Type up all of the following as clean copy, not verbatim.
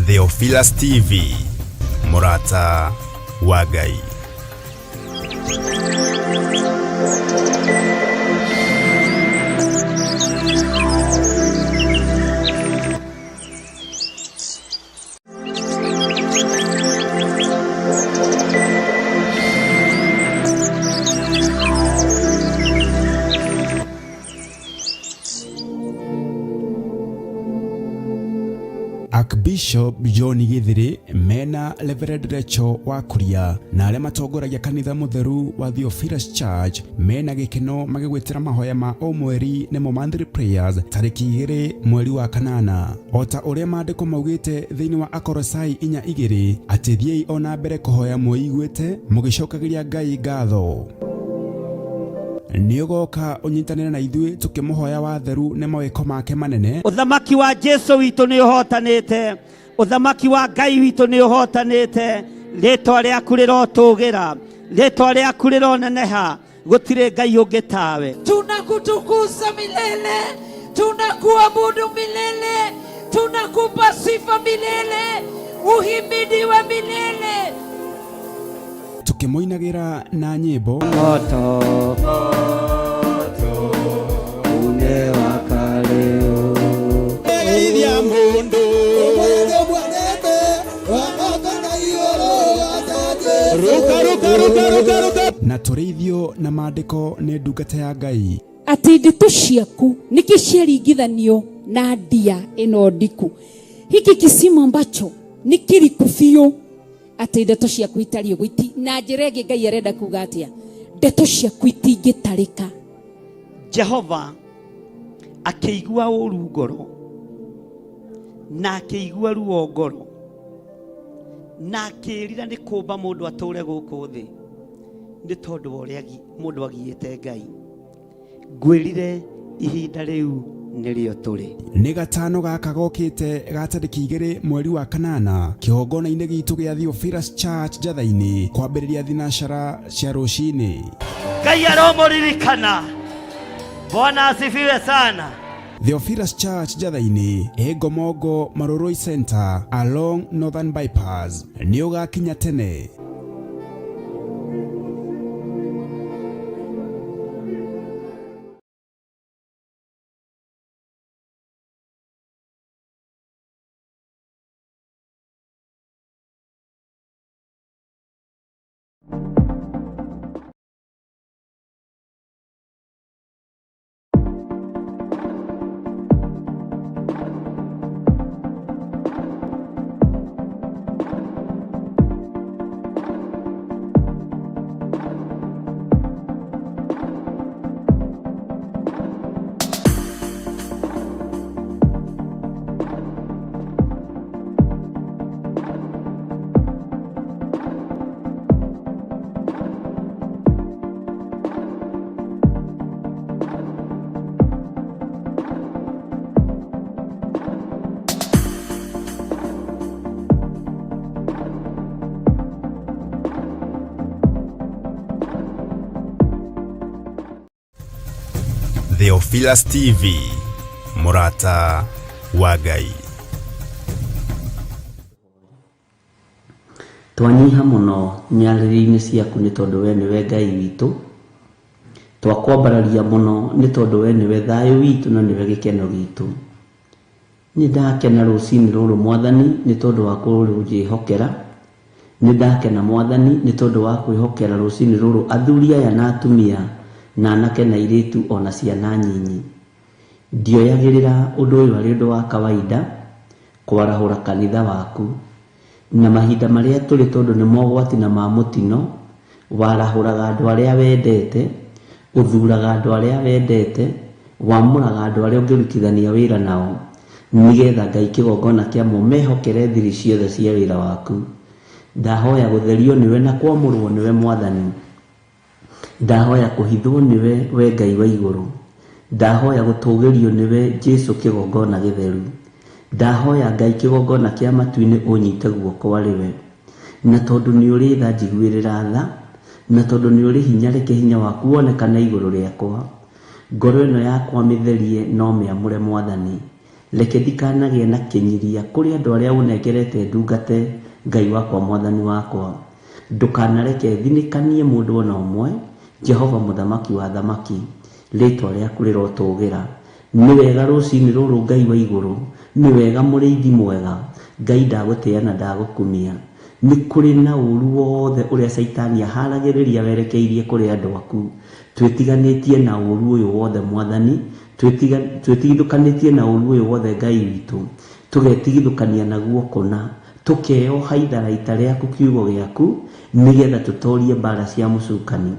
Theophilus TV, Murata wa Ngai. Archbishop John Githiri mena Reverend Rachel Wakuria na arĩa matongoragia kanitha mutheru wa Theophilus Church mena gĩkeno magĩgwĩtĩra mahoya ma o mweri nĩmo monthly prayers tarĩki 2 mweri wa kanana. Ota ũrĩa maandĩko maugĩte thĩinĩ wa Akolosai 4:2 atĩ thiĩi ona mbere kũhoya mwĩiguĩte mũgĩcokagĩria Ngai ngatho. Nĩũgoka ũnyitanĩre na ithuĩ tũkĩmũhoya watheru nĩ mawĩko make manene. Ũthamaki wa Jesu witũ nĩ ũhotanĩte, ũthamaki wa Ngai witũ nĩ ũhotanĩte, rĩĩtwa rĩaku rĩrotũgĩra, rĩĩtwa rĩaku rĩroneneha, gũtirĩ Ngai ũngĩ tawe. Tunakutukuza milele, tunakuabudu milele, tunakupa sifa milele, uhimidiwe milele. Tukĩmũinagĩra na nyĩmbo Moto une wakaleo Geithia mundu ruka na tũrĩithio na maandĩko nĩ ndungata ya Ngai. Atĩ ndeto ciaku nikiciaringithanio na ndia ĩno ndiku. Hiki kisima ambacho ni kiriku biũ. Atĩ ndeto ciaku itario gwiti na njĩra ĩngĩ Ngai arenda kuga atĩa ndeto ciaku itingĩtarĩka. Jehova akĩigua ũru ngoro na akĩigua ruo ngoro na akĩrira nĩ kũmba mũndũ atũre gũkũ thĩ nĩ tondũ wa ũrĩa mũndũ agiĩte Ngai. Ngwĩrire ihinda rĩu nĩrĩo tũrĩ. Nĩ gatano gaka gokĩte ga tarĩki 2 mweri wa kanana kĩhongona-inĩ gitũ gĩa Theophilus Church Njatha-inĩ kwambĩrĩria thinacara cia rũcinĩ. Ngai aromũririkana. Bwana asifiwe sana. Theophilus Church Njatha-inĩ Ngomongo Maroroi Center along Northern Bypass nĩ ũgakinya tene. Theophilus TV, Murata wa Ngai. Twanyiha mũno nyarĩrĩ-inĩ ciaku nĩ tondũ we nĩwe Ngai witũ. Twakwambararia mũno nĩ tondũ we nĩwe thayũ witũ na nĩwe gĩkeno gitũ. Nĩ ndakena rũcinĩ rũrũ Mwathani nĩ tondũ wa kũnjĩhokera. Nĩ ndakena Mwathani nĩ tondũ wa kwĩhokera rũcinĩ rũrũ athuri aya na atumia na anake na airĩtu ona ciana nyinyi. Ndioyagĩrĩra ũndũ ũyũ arĩ ũndũ wa kawaida kwarahũra kanitha waku na mahinda marĩa tũrĩ tondũ nĩ mogwati na ma mũtino. Warahũraga andũ arĩa wendete, ũthuraga andũ arĩa wendete, wamũraga andũ arĩa ũngĩrutithania wĩra nao nĩgetha Ngai kĩgongona kĩamo mehokere thiri ciothe cia wĩra waku. Ndahoya gũtherio nĩwe na kwamũrwo nĩwe Mwathani. Ndahoya kũhithwo nĩwe we Ngai wa igũrũ. Ndahoya gũtũgĩrio nĩwe Jesu kĩgongona gĩtheru. Ndahoya Ngai kĩgongona kĩa matu-inĩ ũnyite guoko arĩwe. Na tondũ nĩ ũrĩ tha njiguĩrĩra tha, na tondũ nĩ ũrĩ hinya reke hinya waku wonekane igũrũ rĩakwa. Ngoro ĩno yakwa mĩtherie no mĩamũre Mwathani. reke ndikanagĩe na kĩnyiria kũrĩ andũ arĩa ũnengerete ndungate Ngai wakwa mwathani wakwa. Ndũkanareke thinĩkanie mũndũ ona ũmwe, Jehova mũthamaki wa thamaki, rĩĩtwa rĩaku rĩrotũũgĩra. Nĩ wega rũciinĩ rũrũ Ngai wa igũrũ, nĩ wega mũrĩithi mwega, Ngai ndagũtĩa na ndagũkumia. Nĩ kũrĩ na ũũru wothe ũrĩa Saitani aharagĩrĩria werekeirie kũrĩ andũ aku. Twĩtiganĩtie na ũũru ũyũ wothe mwathani, twĩtigithũkanĩtie na ũũru ũyũ wothe Ngai witũ, tũgetigithũkania naguo kũna, tũkeoha itharaita rĩaku kiugo gĩaku, nĩgetha tũtorie mbara cia mũcukani.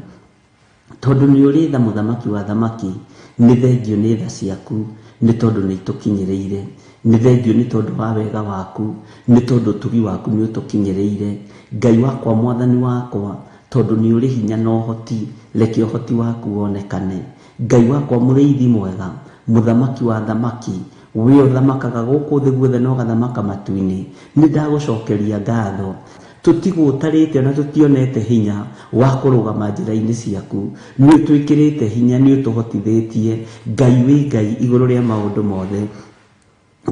Tondũ nĩ ũrĩ tha mũthamaki wa thamaki, nĩ thengio nĩ tha ciaku, nĩ tondũ nĩ itũkinyĩrĩire. Nĩ thengio nĩ tondũ wa wega waku, nĩ tondũ ũtugi waku nĩ ũtũkinyĩrĩire. Ngai wakwa mwathani wakwa, tondũ nĩ ũrĩ hinya na ũhoti, reke ũhoti waku wonekane. Ngai wakwa mũrĩithi mwega, mũthamaki wa thamaki, we ũthamakaga gũkũ thĩ guothe na ũgathamaka matu-inĩ, nĩ ndagũcokeria ngatho. Tũtigũtarĩte na tũtionete hinya wa kũrũgama njĩra-inĩ ciaku, nĩ ũtwĩkĩrĩte hinya, nĩ ũtũhotithĩtie. Ngai wĩ Ngai igũrũ rĩa maũndũ mothe,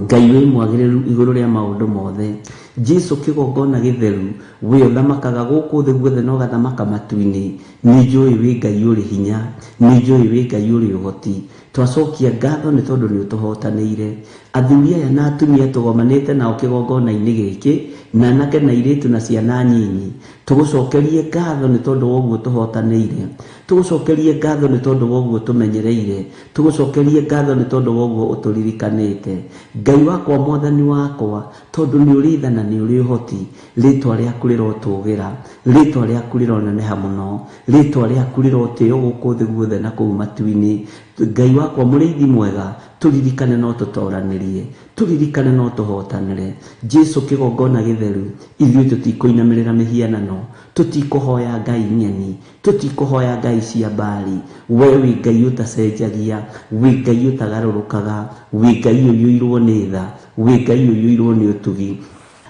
Ngai wĩ mwagĩrĩru igũrũ rĩa maũndũ mothe. Jesu kĩgongona gĩtheru, we ũthamakaga gũkũ thĩ guothe na ũgathamaka matu-inĩ, nĩ njũĩ wĩ Ngai ũrĩ hinya, nĩ njũĩ wĩ Ngai ũrĩ ũhoti. Twacokia ngatho nĩ tondũ nĩ ũtũhotanĩire. Athuri aya na atumia tũgomanĩte nao kĩgongona-inĩ gĩkĩ, na anake na airĩtu na ciana nyinyi, tũgũcokerie ngatho nĩ tondũ wa ũguo tũhotanĩire, tũgũcokerie ngatho nĩ tondũ wa ũguo tũmenyereire, tũgũcokerie ngatho nĩ tondũ wa ũguo ũtũririkanĩte. Ngai wakwa mwathani wakwa, tondũ nĩ ũrĩ tha na nĩ ũrĩ ũhoti, rĩĩtwa rĩaku rĩrotũũgĩra, rĩĩtwa rĩaku rĩroneneha mũno, rĩĩtwa rĩaku rĩrotĩo gũkũ thĩ guothe na kũu matu-inĩ. Ngai wakwa mũrĩithi mwega, tũririkane no tũtoranĩrie, tũririkane no tũhotanĩre. Jesu kĩgongona gĩtheru, ithuĩ tũtikũinamĩrĩra mĩhianano, tũtikũhoya ngai nyeni, tũtikũhoya ngai cia Baali. We wĩ Ngai ũtacenjagia, wĩ Ngai ũtagarũrũkaga, wĩ Ngai ũiyũirwo nĩ tha, wĩ Ngai ũiyũirwo nĩ ũtugi.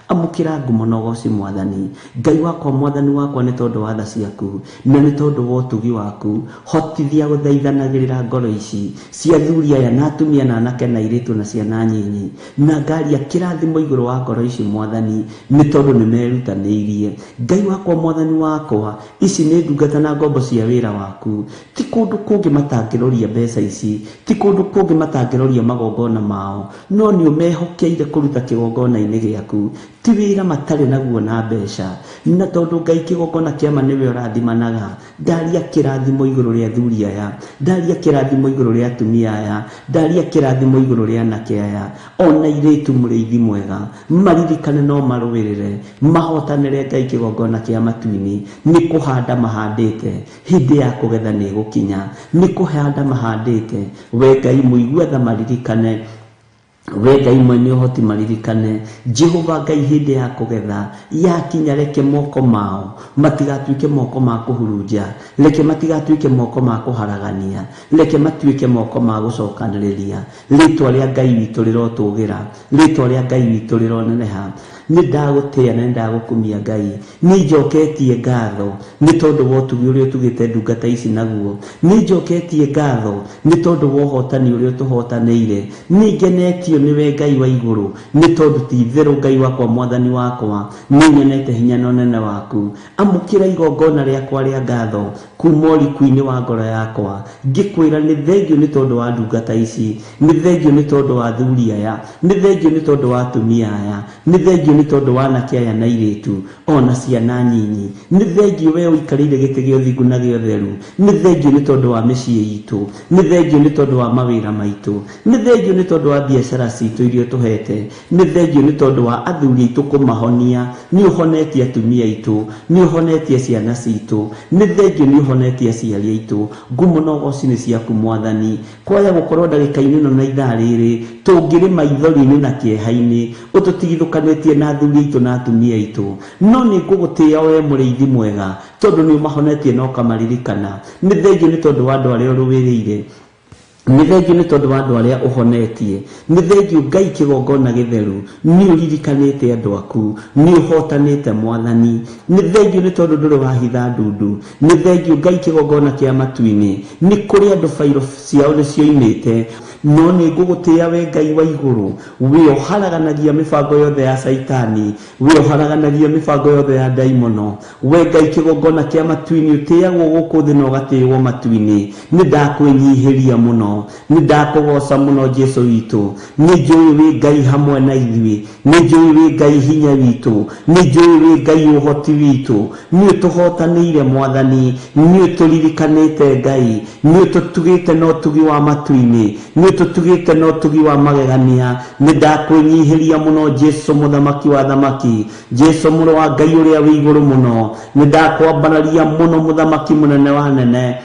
Amũkĩra ngumo na ũgooci mwathani. Ngai wakwa mwathani wakwa, nĩ tondũ wa tha ciaku na nĩ tondũ wa ũtugi waku, hotithia gũthaithanagĩrĩra ngoro ici cia athuri aya na atumia na anake na airĩtu na ciana nyinyi, na ngaria kĩrathimo igũrũ wa ngoro ici mwathani, nĩ tondũ nĩ merutanĩirie. Ngai wakwa mwathani wakwa, ici nĩ ndungata na ngombo cia wĩra waku. Ti kũndũ kũngĩ matangĩroria mbeca ici, ti kũndũ kũngĩ matangĩroria magongona mao, no nĩ ũmehokeire kũruta kĩgongona-inĩ gĩaku. Ti wĩra matarĩ naguo na mbeca, na tondũ Ngai kĩgongona kĩama nĩwe ũrathimanaga. Ndaria kĩrathimo igũrũ rĩa athuri aya, ndaria kĩrathimo igũrũ rĩa atumia aya, ndaria kĩrathimo igũrũ rĩa anake aya, ona airĩtu mũrĩithi mwega, maririkane no marũĩrĩre, mahotanĩre Ngai kĩgongona kĩa matu-inĩ. Nĩ kũhanda mahandĩte, hĩndĩ ya kũgetha nĩ gũkinya, nĩ kũhanda mahandĩte. We Ngai mũigua tha maririkane, we Ngai mwene ũhoti maririkane. Jehova Ngai hĩndĩ ya kũgetha yakinya, reke moko mao matigatuĩke moko ma kũhurunja, reke matigatuĩke moko ma kũharagania, reke matuĩke moko ma gũcokanĩrĩria. Rĩĩtwa rĩa Ngai witũ rĩrotũũgĩra, rĩĩtwa rĩa Ngai witũ rĩroneneha. Nĩ ndagũtĩa na nĩ ndagũkumia Ngai, nĩ njoketie ngatho nĩ tondũ wa ũtugi ũrĩa ũtugĩte ndungata ici naguo, nĩ njoketie ngatho nĩ tondũ wa ũhotani ũrĩa ũtũhotanĩire, nĩ ngenetio nĩwe Ngai wa igũrũ, nĩ tondũ ti itherũ Ngai wakwa mwathani wakwa, nĩ nyonete hinya na ũnene waku. Amũkĩra igongona rĩakwa rĩa ngatho kuma ũriku-inĩ wa ngoro yakwa, ngĩkwĩra nĩ thengio nĩ tondũ wa ndungata ici, nĩ thengio nĩ tondũ wa athuri aya, nĩ thengio nĩ tondũ wa atumia aya, nĩ thengio nĩ tondũ wa anake aya na airĩtu ona ciana nyinyi, nĩ thengio we ũikarĩire gĩtĩ gĩa ũthingu na gĩa ũtheru, nĩ thengio nĩ tondũ wa mĩciĩ itũ, nĩ thengio nĩ tondũ wa mawĩra maitũ, nĩ thengio nĩ tondũ wa biacara citũ iria tũhete, nĩ thengio nĩ tondũ wa athuri aitũ kũmahonia, nĩ ũhonetie atumia aitũ, nĩ ũhonetie ciana citũ, nĩ thengio nĩ ũhonetie aciari aitũ. Ngumo na ũgooci nĩ ciaku mwathani. Kwaya gũkorwo ndagĩka-inĩ ĩno na ithaa rĩrĩ tũngĩrĩ maithori-inĩ na kĩeha-inĩ, ũtũtigithũkanĩtie na athuri aitũ na atumia aitũ, no nĩ ngũgũtĩĩa we mũrĩithi mwega, tondũ nĩ ũmahonetie na ũkamaririkana. Nĩ thengio nĩ tondũ wa andũ arĩa ũrũĩrĩire, nĩ thengio nĩ tondũ wa andũ arĩa ũhonetie, nĩ thengio Ngai kĩgongona gĩtheru, nĩ ũririkanĩte andũ aku, nĩ ũhotanĩte mwathani. Nĩ thengio nĩ tondũ ndũrĩ wahitha ndundu, nĩ thengio Ngai kĩgongona kĩa matu-inĩ, nĩ kũrĩ andũ bairo ciao nĩ cioimĩte, no nĩ ngũgũtĩĩa we Ngai wa igũrũ, we ũharaganagia mĩbango yothe ya Saitani, we ũharaganagia mĩbango yothe ya ndaimono, we Ngai kĩgongona kĩa matu-inĩ ũtĩagwo gũkũ thĩ na ũgatĩĩrwo matu-inĩ. Nĩ ndakwĩnyihĩria mũno, nĩ ndakũgoca mũno Jesu witũ, nĩ njũĩ wĩ Ngai hamwe na ithuĩ, nĩ njũĩ wĩ Ngai hinya witũ, nĩ njũĩ wĩ Ngai ũhoti witũ, nĩ ũtũhotanĩire Mwathani, nĩ ũtũririkanĩte Ngai, nĩ ũtũtugĩte na ũtugi wa matu-inĩ, nĩ ũtũtugĩte na ũtugi wa magegania. Nĩ ndakwĩnyihĩria mũno Jesu mũthamaki wa thamaki, Jesu mũrũ wa Ngai ũrĩa wĩ igũrũ mũno, nĩ ndakwambararia mũno mũthamaki mũnene wa nene,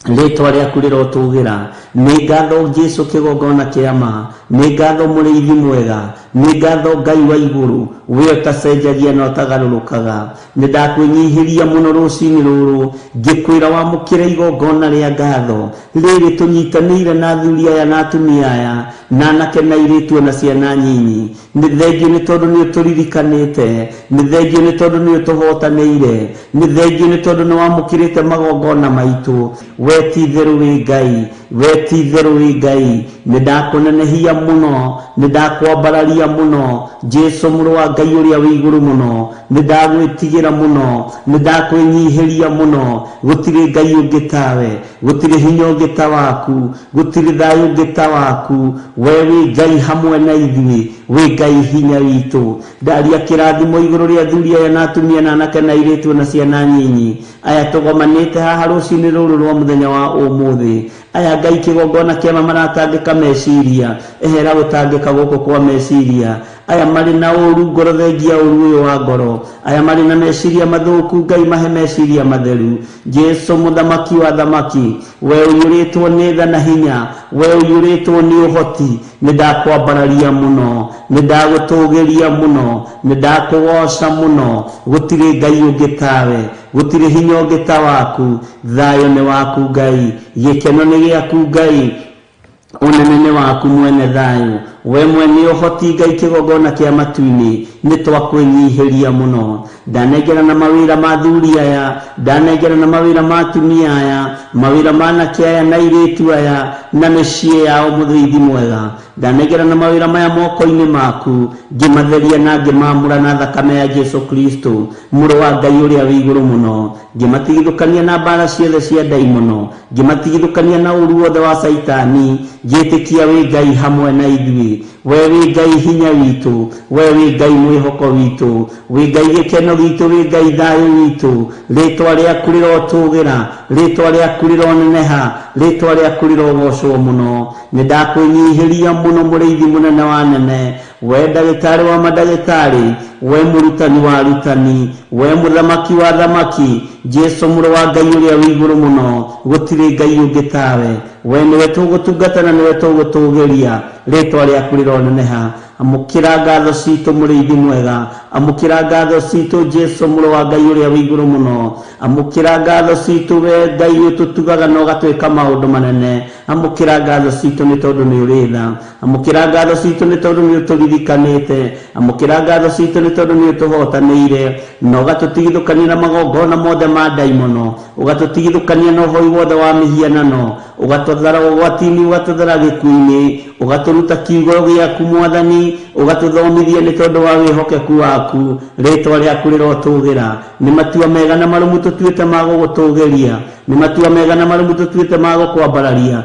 rĩtwa rĩaku rĩrotũgĩra. Nĩ ngatho Jesu kĩgongona kĩa ma, nĩ ngatho mũrĩithi mwega, nĩ ngatho Ngai wa igũrũ, we ũtacenjagia na ũtagarũrũkaga. Nĩ ndakwĩnyihĩria mũno rũcinĩ rũrũ, ngĩkwĩra wamũkĩre igongona rĩa ngatho rĩrĩ tũnyitanĩire na athuri aya na atumia aya na anake na airĩtu na ciana nyinyi. Nĩ thengiũ nĩ tondũ nĩ ũtũririkanĩte, nĩ thengiũ nĩ tondũ nĩ ũtũhotanĩire, nĩ thengiũ nĩ tondũ nĩ wamũkĩrĩte magongona maitũ. We ti itherũ wĩ Ngai, we ti itherũ wĩ Ngai. Nĩ ndakũnenehia mũno, nĩ ndakwambararia mũno Jesu mũrũ wa Ngai ũrĩa wĩ igũrũ mũno, nĩ ndagwĩtigĩra mũno, nĩ ndakwĩnyihĩria mũno. Gũtirĩ Ngai ũngĩ tawe, gũtirĩ hinya ũngĩ ta waku, gũtirĩ thayũ ũngĩ ta waku. We wĩ Ngai hamwe na ithuĩ, wĩ Ngai hinya witũ. Ndaria kĩrathimo igũrũ rĩa athuri aya na atumia na anake na airĩtu na ciana nyinyi aya tũgomanĩte haha rũcinĩ rũrũ rwa mũthenya wa ũmũthĩ. Aya Ngai kĩgongona kĩama maratangĩka meciria, ehera gũtangĩka gũkũ kwa meciria. Aya marĩ na ũru ngoro thengia ũru ũyũ wa ngoro, aya marĩ na meciria mathũku, Ngai mahe meciria matheru. Jesu mũthamaki wa thamaki, we ũiyũrĩtwo nĩ tha na hinya, we ũiyũrĩtwo nĩ ũhoti, nĩ ndakwambararia mũno, nĩ ndagũtũgĩria mũno, nĩ ndakũgoca mũno. Gũtirĩ Ngai ũngĩ tawe, gũtirĩ hinya ũngĩ ta waku. Thayũ nĩ waku Ngai, gĩkeno nĩ gĩaku Ngai, ũnene nĩ waku mwene thayũ. We mwene ũhoti Ngai kĩgongona kĩa matu-inĩ, nĩ twakwĩnyihĩria mũno. Ndanengera na mawĩra ma athuri aya, ndanengera na mawĩra ma atumia aya, mawĩra ma anake aya na airĩtu aya na mĩciĩ yao mũthĩithi mwega. Ndanengera na mawĩra maya moko-inĩ maku, ngĩmatheria na ngĩmamũra na thakame ya Jesu Kristo mũrũ wa Ngai ũrĩa wĩ igũrũ mũno. Ngĩmatigithũkania na mbara ciothe cia ndaimono, ngĩmatigithũkania na ũru wothe wa Saitani. Ngĩtĩkia wĩ Ngai hamwe na ithuĩ, we wĩ Ngai hinya witũ, we wĩ Ngai mwĩhoko witũ, wĩ Ngai gĩkeno gitũ, wĩ Ngai thayũ witũ. Rĩtwa rĩaku rĩrotũgĩra, rĩtwa rĩaku rĩroneneha, rĩtwa rĩaku rĩrogocwo mũno. Nĩ ndakwĩnyihĩria mũno mũrĩithi mũnene wa nene, we ndagĩtarĩ wa mandagĩtarĩ, we mũrutani wa arutani, we mũthamaki wa thamaki, Jesu mũrũ wa Ngai ũrĩa wĩ igũrũ mũno. Gũtirĩ Ngai ũngĩ tawe, we nĩwe tũgũtungata na nĩwe tũgũtũgĩria. Rĩtwa rĩaku rĩroneneha. Amũkĩra ngatho citũ mũrĩithi mwega, amũkĩra ngatho citũ Jesu mũrũ wa Ngai ũrĩa wĩ igũrũ mũno. Amũkĩra ngatho citũ we Ngai ũtũtugaga na ũgatwĩka maũndũ manene. Amũkĩra ngatho citũ nĩ tondũ nĩ ũrĩ tha, amũkĩra ngatho citũ nĩ tondũ nĩ ũtũririkanĩte, amũkĩra ngatho citũ nĩ tondũ nĩ ũtũhotanĩire na ũgatũtigithũkania na magongona mothe ma ndaimono, ũgatũtigithũkania na ũhoi wothe wa mĩhianano, ũgatũthara ũgwati-inĩ, ũgatũthara gĩkuũ-inĩ, ũgatũruta kiugo gĩaku Mwathani, ũgatũthomithia nĩ tondũ wa wĩhokeku waku. Rĩtwa rĩaku rĩrotũgĩra. Nĩ matua mega na marũmu tũtuĩte ma gũgũtũgĩria, nĩ matua mega na marũmu tũtuĩte ma gũkwambararia,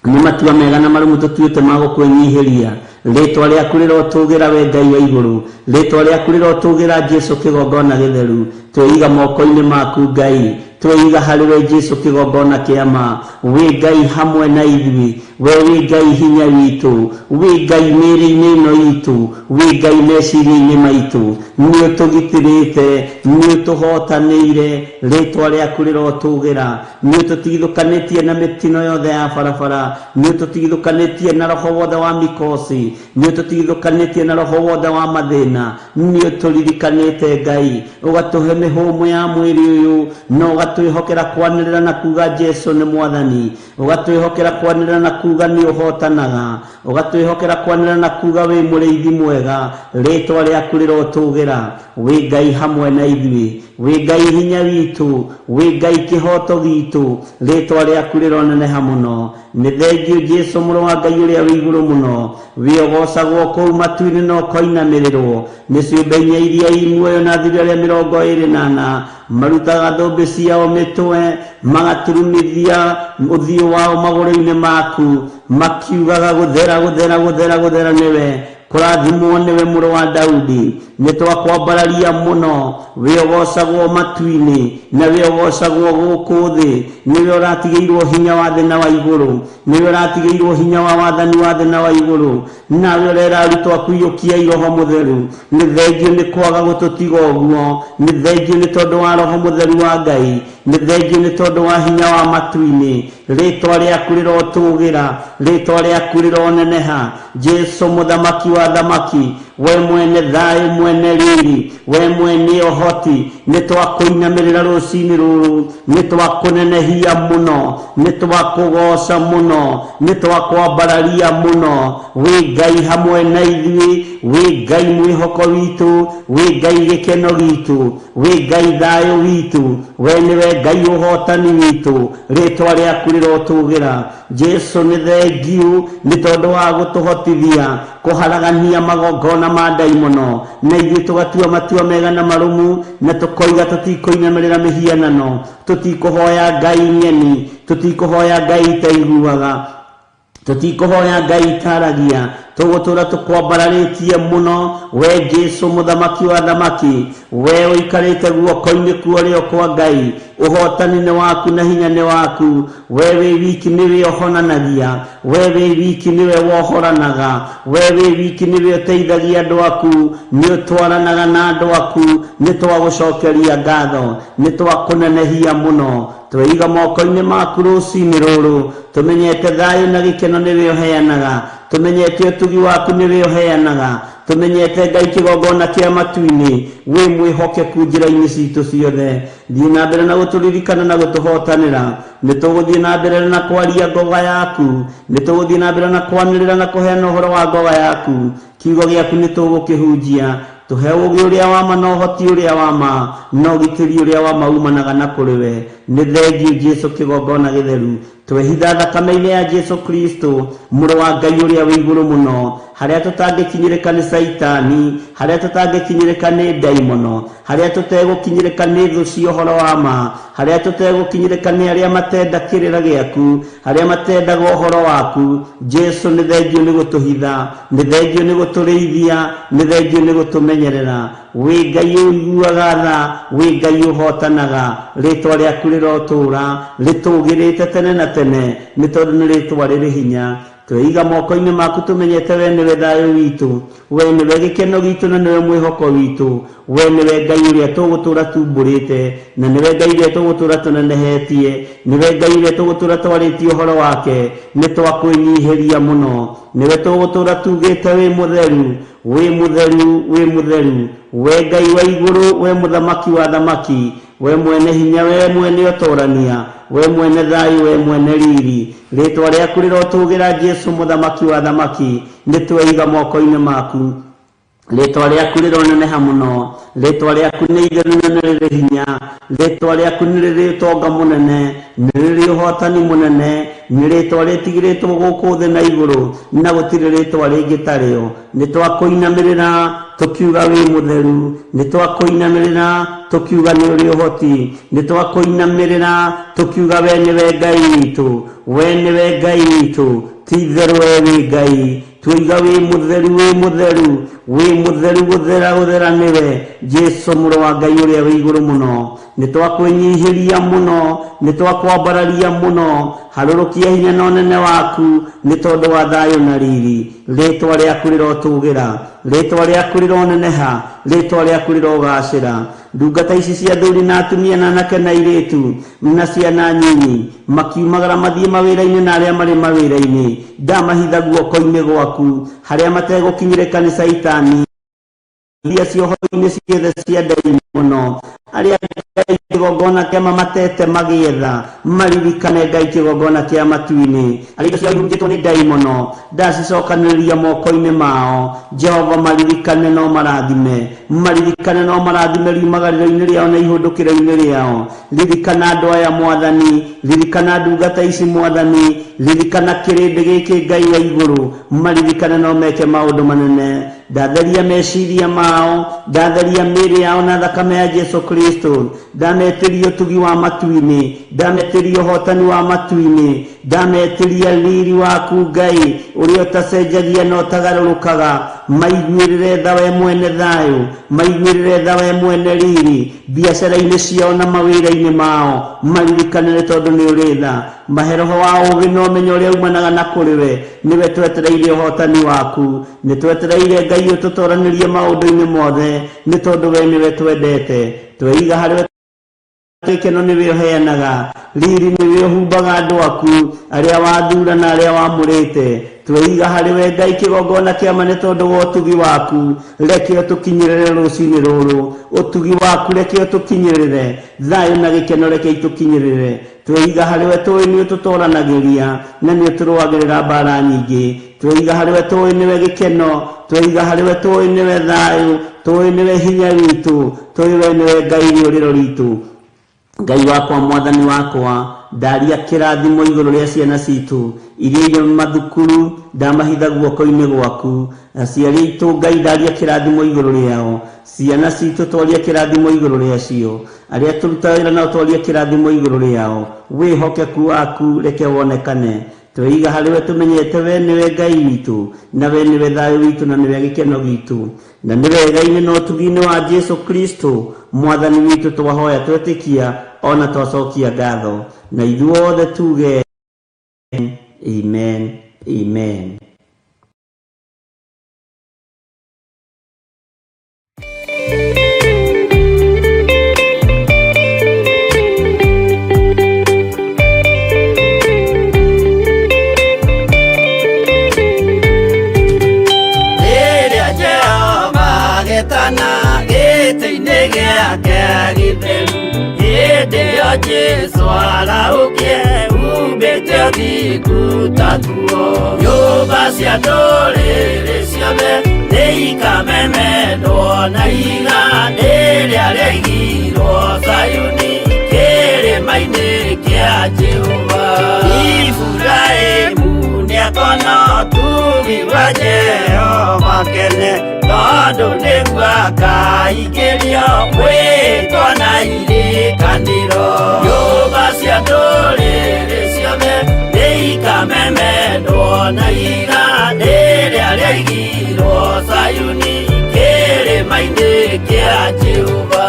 nĩ matua mega na marũmu tũtuĩte ma gũkwĩnyihĩria. Rĩtwa rĩaku rĩrotũgĩra we Ngai wa igũrũ, rĩtwa rĩaku rĩrotũgĩra Jesu kĩgongona gĩtheru. Twĩiga moko-inĩ maku Ngai, twĩiga harĩ we Jesu kĩgongona kĩa ma. Wĩ Ngai hamwe na ithuĩ, we wĩ Ngai hinya witũ, wĩ Ngai mĩĩrĩ-inĩ ĩno itũ, wĩ Ngai meciria-inĩ maitũ. Nĩ ũtũgitĩrĩte, nĩ ũtũhotanĩire. Rĩtwa rĩaku rĩrotũgĩra. Nĩ ũtũtigithũkanĩtie na mĩtino yothe ya barabara, nĩ ũtũtigithũkanĩtie na roho wothe wa mĩkosi, nĩ ũtũtigithũkanĩtie na roho wothe wa mathĩna. Nĩ ũtũririkanĩte Ngai, ũgatũhe mĩhũmũ ya mwĩrĩ ũyũ na ũgatwĩhokera kwanĩrĩra na kuga Jesu nĩ Mwathani, ũgatwĩhokera kwanĩrĩra na kuga nĩ ũhotanaga, ũgatwĩhokera kwanĩrĩra na kuga wĩ mũrĩithi mwega. Rĩtwa rĩaku rĩrotũgĩra. Wĩ Ngai hamwe na ithuĩ, wĩ Ngai hinya witũ, wĩ Ngai kĩhoto gitũ, rĩtwa rĩaku rĩroneneha mũno. Nĩ thengio Jesu mũrũ wa Ngai ũrĩa wĩ igũrũ mũno, wĩ ũgocagwo kũu matu-inĩ na ũkoinamĩrĩrwo nĩ ciũmbe inya iria imuoyo na thiri arĩa 24 marutaga thũmbĩ ciao mĩtwe, magaturumithia ũthiũ wao magũrũ-inĩ maku, makiugaga gũthera gũthera gũthera gũthera nĩwe, kũrathimwo nĩwe mũrũ wa Daudi. Nĩ twakwambararia mũno, wĩ ũgocagwo matu-inĩ na wĩ ũgocagwo gũkũ thĩ, nĩwe ũratigĩirwo hinya wa thĩ na wa igũrũ, nĩwe ũratigĩirwo hinya wa wathani wa thĩ na wa igũrũ, nawe ũrera arutwo aku iyũkiai Roho Mũtheru. Nĩ thengio nĩ kwaga gũtũtiga ũguo, nĩ thengio nĩ tondũ wa Roho Mũtheru wa Ngai, nĩ thengio nĩ tondũ wa hinya wa matu-inĩ. Rĩtwa rĩaku rĩrotũgĩra, rĩtwa rĩaku rĩroneneha. Jesu mũthamaki wa thamaki, we mwene thayũ, mwene riri, we mwene ũhoti, nĩ twakũinamĩrĩra rũcinĩ rũrũ, nĩ twakũnenehia mũno, nĩ twakũgoca mũno, nĩ twakwambararia mũno. Wĩ Ngai hamwe na ithuĩ, wĩ Ngai mwĩhoko witũ, wĩ Ngai gĩkeno gitũ, wĩ Ngai thayũ witũ, we nĩwe Ngai ũhotani witũ, rĩtwa rĩaku rĩrotũgĩra. Jesu nĩ thengio nĩ tondũ wa gũtũhotithia kũharagania magongona ma ndaimono, na ithuĩ tũgatua matua mega na marũmu, na tũkoiga tũtikũinamĩrĩra mĩhianano, tũtikũhoya Ngai nyeni, tũtikũhoya Ngai itaiguaga, tũtikũhoya Ngai itaragia, tũgũtũra tũkwambararĩtie mũno. We Jesu mũthamaki wa thamaki, we ũikarĩte guoko-inĩ kuorĩo kwa Ngai, ũhotani nĩ waku na hinya nĩ waku. We wĩ wiki nĩwe ũhonanagia, we wĩ wiki nĩwe wohoranaga, we wĩ wiki nĩwe ũteithagia andũ aku, nĩ ũtwaranaga na andũ aku. Nĩ twagũcokeria ngatho, nĩ twakũnenehia mũno, tweiga moko-inĩ maku rũcinĩ rũrũ, tũmenyete thayũ na gĩkeno nĩwe ũheanaga, tũmenyete ũtugi waku nĩwe ũheanaga, tũmenyete Ngai kĩgongona kĩa matu-inĩ, wĩ mwĩhokeku njĩra-inĩ citũ ciothe. Thiĩ na mbere na gũtũririkana na gũtũhotanĩra, nĩ tũgũthiĩ na mbere na kwaria ngoga yaku, nĩ tũgũthiĩ na mbere na kwanĩrĩra na kũheana ũhoro wa ngoga yaku. Kiugo gĩaku nĩ tũgũkĩhunjia, tũhe ũũgĩ ũrĩa wa ma na ũhoti ũrĩa wa ma na ũgitĩri ũrĩa wa ma umanaga na kũrĩ we. Nĩ thengio Jesu kĩgongona gĩtheru, twehitha thakame-inĩ ya Jesu Kristo mũrũ wa Ngai ũrĩa wĩ igũrũ mũno, harĩa tũtangĩkinyĩrĩka nĩ Saitani, harĩa tũtangĩkinyĩrĩka nĩ ndaimono, harĩa tũtegũkinyĩrĩka nĩ thũ cia ũhoro wa ma, harĩa tũtegũkinyĩrĩka nĩ arĩa matenda kĩrĩra gĩaku, harĩa matendaga ũhoro waku. Jesu nĩ thengio nĩ gũtũhitha, nĩ thengio nĩ gũtũrĩithia, nĩ thengio nĩ gũtũmenyerera. Wĩ Ngai ũiguaga tha, wĩ Ngai ũhotanaga, rĩtwa rĩaku rĩrotũũra rĩtũgĩrĩte tene na tene, nĩ tondũ nĩ rĩtwa rĩrĩ hinya. Tweiga moko-inĩ maku tũmenyete we nĩwe thayũ witũ, we nĩwe gĩkeno gitũ na nĩwe mwĩhoko witũ, we nĩwe Ngai ũrĩa tũgũtũũra tumbũrĩte, na nĩwe Ngai ũrĩa tũgũtũũra tũnenehetie, nĩwe Ngai ũrĩa tũgũtũũra twarĩtie ũhoro wake. Nĩ twakwĩnyihĩria mũno, nĩwe tũgũtũũra tugĩte wĩ mũtheru, wĩ mũtheru, wĩ mũtheru, we Ngai wa igũrũ, we mũthamaki wa thamaki, we mwene hinya, we mwene ũtorania, we mwene thayũ, we mwene riri. Rĩtwa rĩaku rĩrotũgĩra Jesu mũthamaki wa thamaki, nĩ tweiga moko-inĩ maku. Rĩtwa rĩaku rĩroneneha mũno, rĩtwa rĩaku nĩ itheru na nĩ rĩrĩ hinya, rĩtwa rĩaku nĩ rĩrĩ ũtonga mũnene, nĩ rĩrĩ ũhotani mũnene, nĩ rĩtwa rĩtigĩrĩtwo gũkũ thĩ na igũrũ, na gũtirĩ rĩtwa rĩngĩ tarĩo. Nĩ twakũinamĩrĩra tũkiuga wĩ mũtheru, nĩ twakũinamĩrĩra tũkiuga nĩ ũrĩ ũhoti, nĩ twakũinamĩrĩra tũkiuga we nĩwe Ngai witũ, we nĩwe Ngai witũ, ti itherũ we wĩ Ngai. Twiga wĩ mũtheru, wĩ mũtheru, wĩ mũtheru gũthera gũthera nĩwe Jesu mũrũ wa Ngai ũrĩa wĩ igũrũ mũno. Nĩ twakwĩnyihĩria mũno, nĩ twakwambararia mũno, harũrũkia hinya na ũnene waku, nĩ tondũ wa thayũ na riri. Rĩtwa rĩaku rĩrotũgĩra, rĩtwa rĩaku rĩroneneha, rĩtwa rĩaku rĩrogacĩra. Ndungata ici cia athuri na atumia na anake na airĩtu na ciana nyinyi makiumagara mathiĩ mawĩra-inĩ na arĩa marĩ mawĩra-inĩ, ndamahitha guoko-inĩ gwaku, harĩa mategũkinyĩrĩka nĩ Saitani, iria cioho-inĩ ciothe cia ndaimono, aria kigongona kia mamatete magietha maririkane Ngai kigongona kia matu-ini aria ciahurunjitwo ni Ngai muno ndacicokanĩrĩria moko-inĩ mao Jehova maririkane no marathime riumagarĩro-inĩ rĩao na ihũndũkĩro-inĩ rĩao ririkana andũ aya Mwathani ririkana ndungata ici Mwathani ririkana kĩrĩndĩ gĩkĩ Ngai wa igũrũ maririkane no meke maũndũ manene ndatheria meciria mao ndatheria mĩĩrĩ yao na thakame ya Jesu Kristo ndametĩria ũtugi wa matu-inĩ ndametĩria ũhotani wa matu-inĩ ndametĩria riri waku Ngai ũrĩa ũtacenjagia na ũtagarũrũkaga maiguĩrĩre tha we mwene thayũ maiguĩrĩre tha we mwene riri biacara-inĩ ciao na mawĩra-inĩ mao maririkane nĩ tondũ nĩ ũrĩ tha mahe roho wa ũũgĩ na ũmenyo ũrĩa umanaga na kũrĩ we nĩwe twetereire ũhotani waku nĩ twetereire Ngai ũtũtoranĩrie maũndũ-inĩ mothe nĩ tondũ we nĩwe twendete tweiga harĩ we Keno niwe uheanaga riri niwe uhumbaga andu aku aria wathura na aria wamurite tweiga hari we Ngai kigongona kia mane tondu wa utugi waku reke utukinyirire rucini ruru utugi waku reke utukinyirire thayo na gikeno reke itukinyirire tweiga hari we tui ni ututoranagiria na ni uturwagirira mbara nyingi tweiga hari we tui niwe gikeno tweiga hari we tui niwe thayo tui niwe hinya witu tui we niwe Ngai uriro ritu Ngai wakwa Mwathani wakwa ndaria kirathimo iguru ria ciana citu iria ire mathukuru ndamahitha guoko-ini gwaku aciari itu Ngai ndaria kirathimo iguru riao ciana citu twaria kirathimo iguru riacio aria turuta wira nao twaria kirathimo iguru riao wihokeku waku reke wonekane tweiga hari we tumenyete we niwe Ngai witu na we niwe thayo witu na niwe gikeno gitu na niwe Ngai no tugi-ini wa Jesu Kristo Mwathani witu twahoya twetikia ona twacokia ngatho na ithuothe tuge amen amen. Jesu araukie ubete thikutatuo nyũmba cia ndũrĩrĩ ciothe nĩikamemendwo na iga rĩrĩa rĩaigirwo Zayuni kĩrĩma-inĩ kĩa Jehova Iburahĩmu nĩakona ũtugi wa Jehova kene tondũ nĩguo akaingĩrio gwĩtwo na irikanĩro nyũmba cia ndũrĩrĩ ciothe nĩikamemendwo na iga rĩrĩa rĩaigirwo Zayuni kĩrĩma-inĩ kĩa Jehova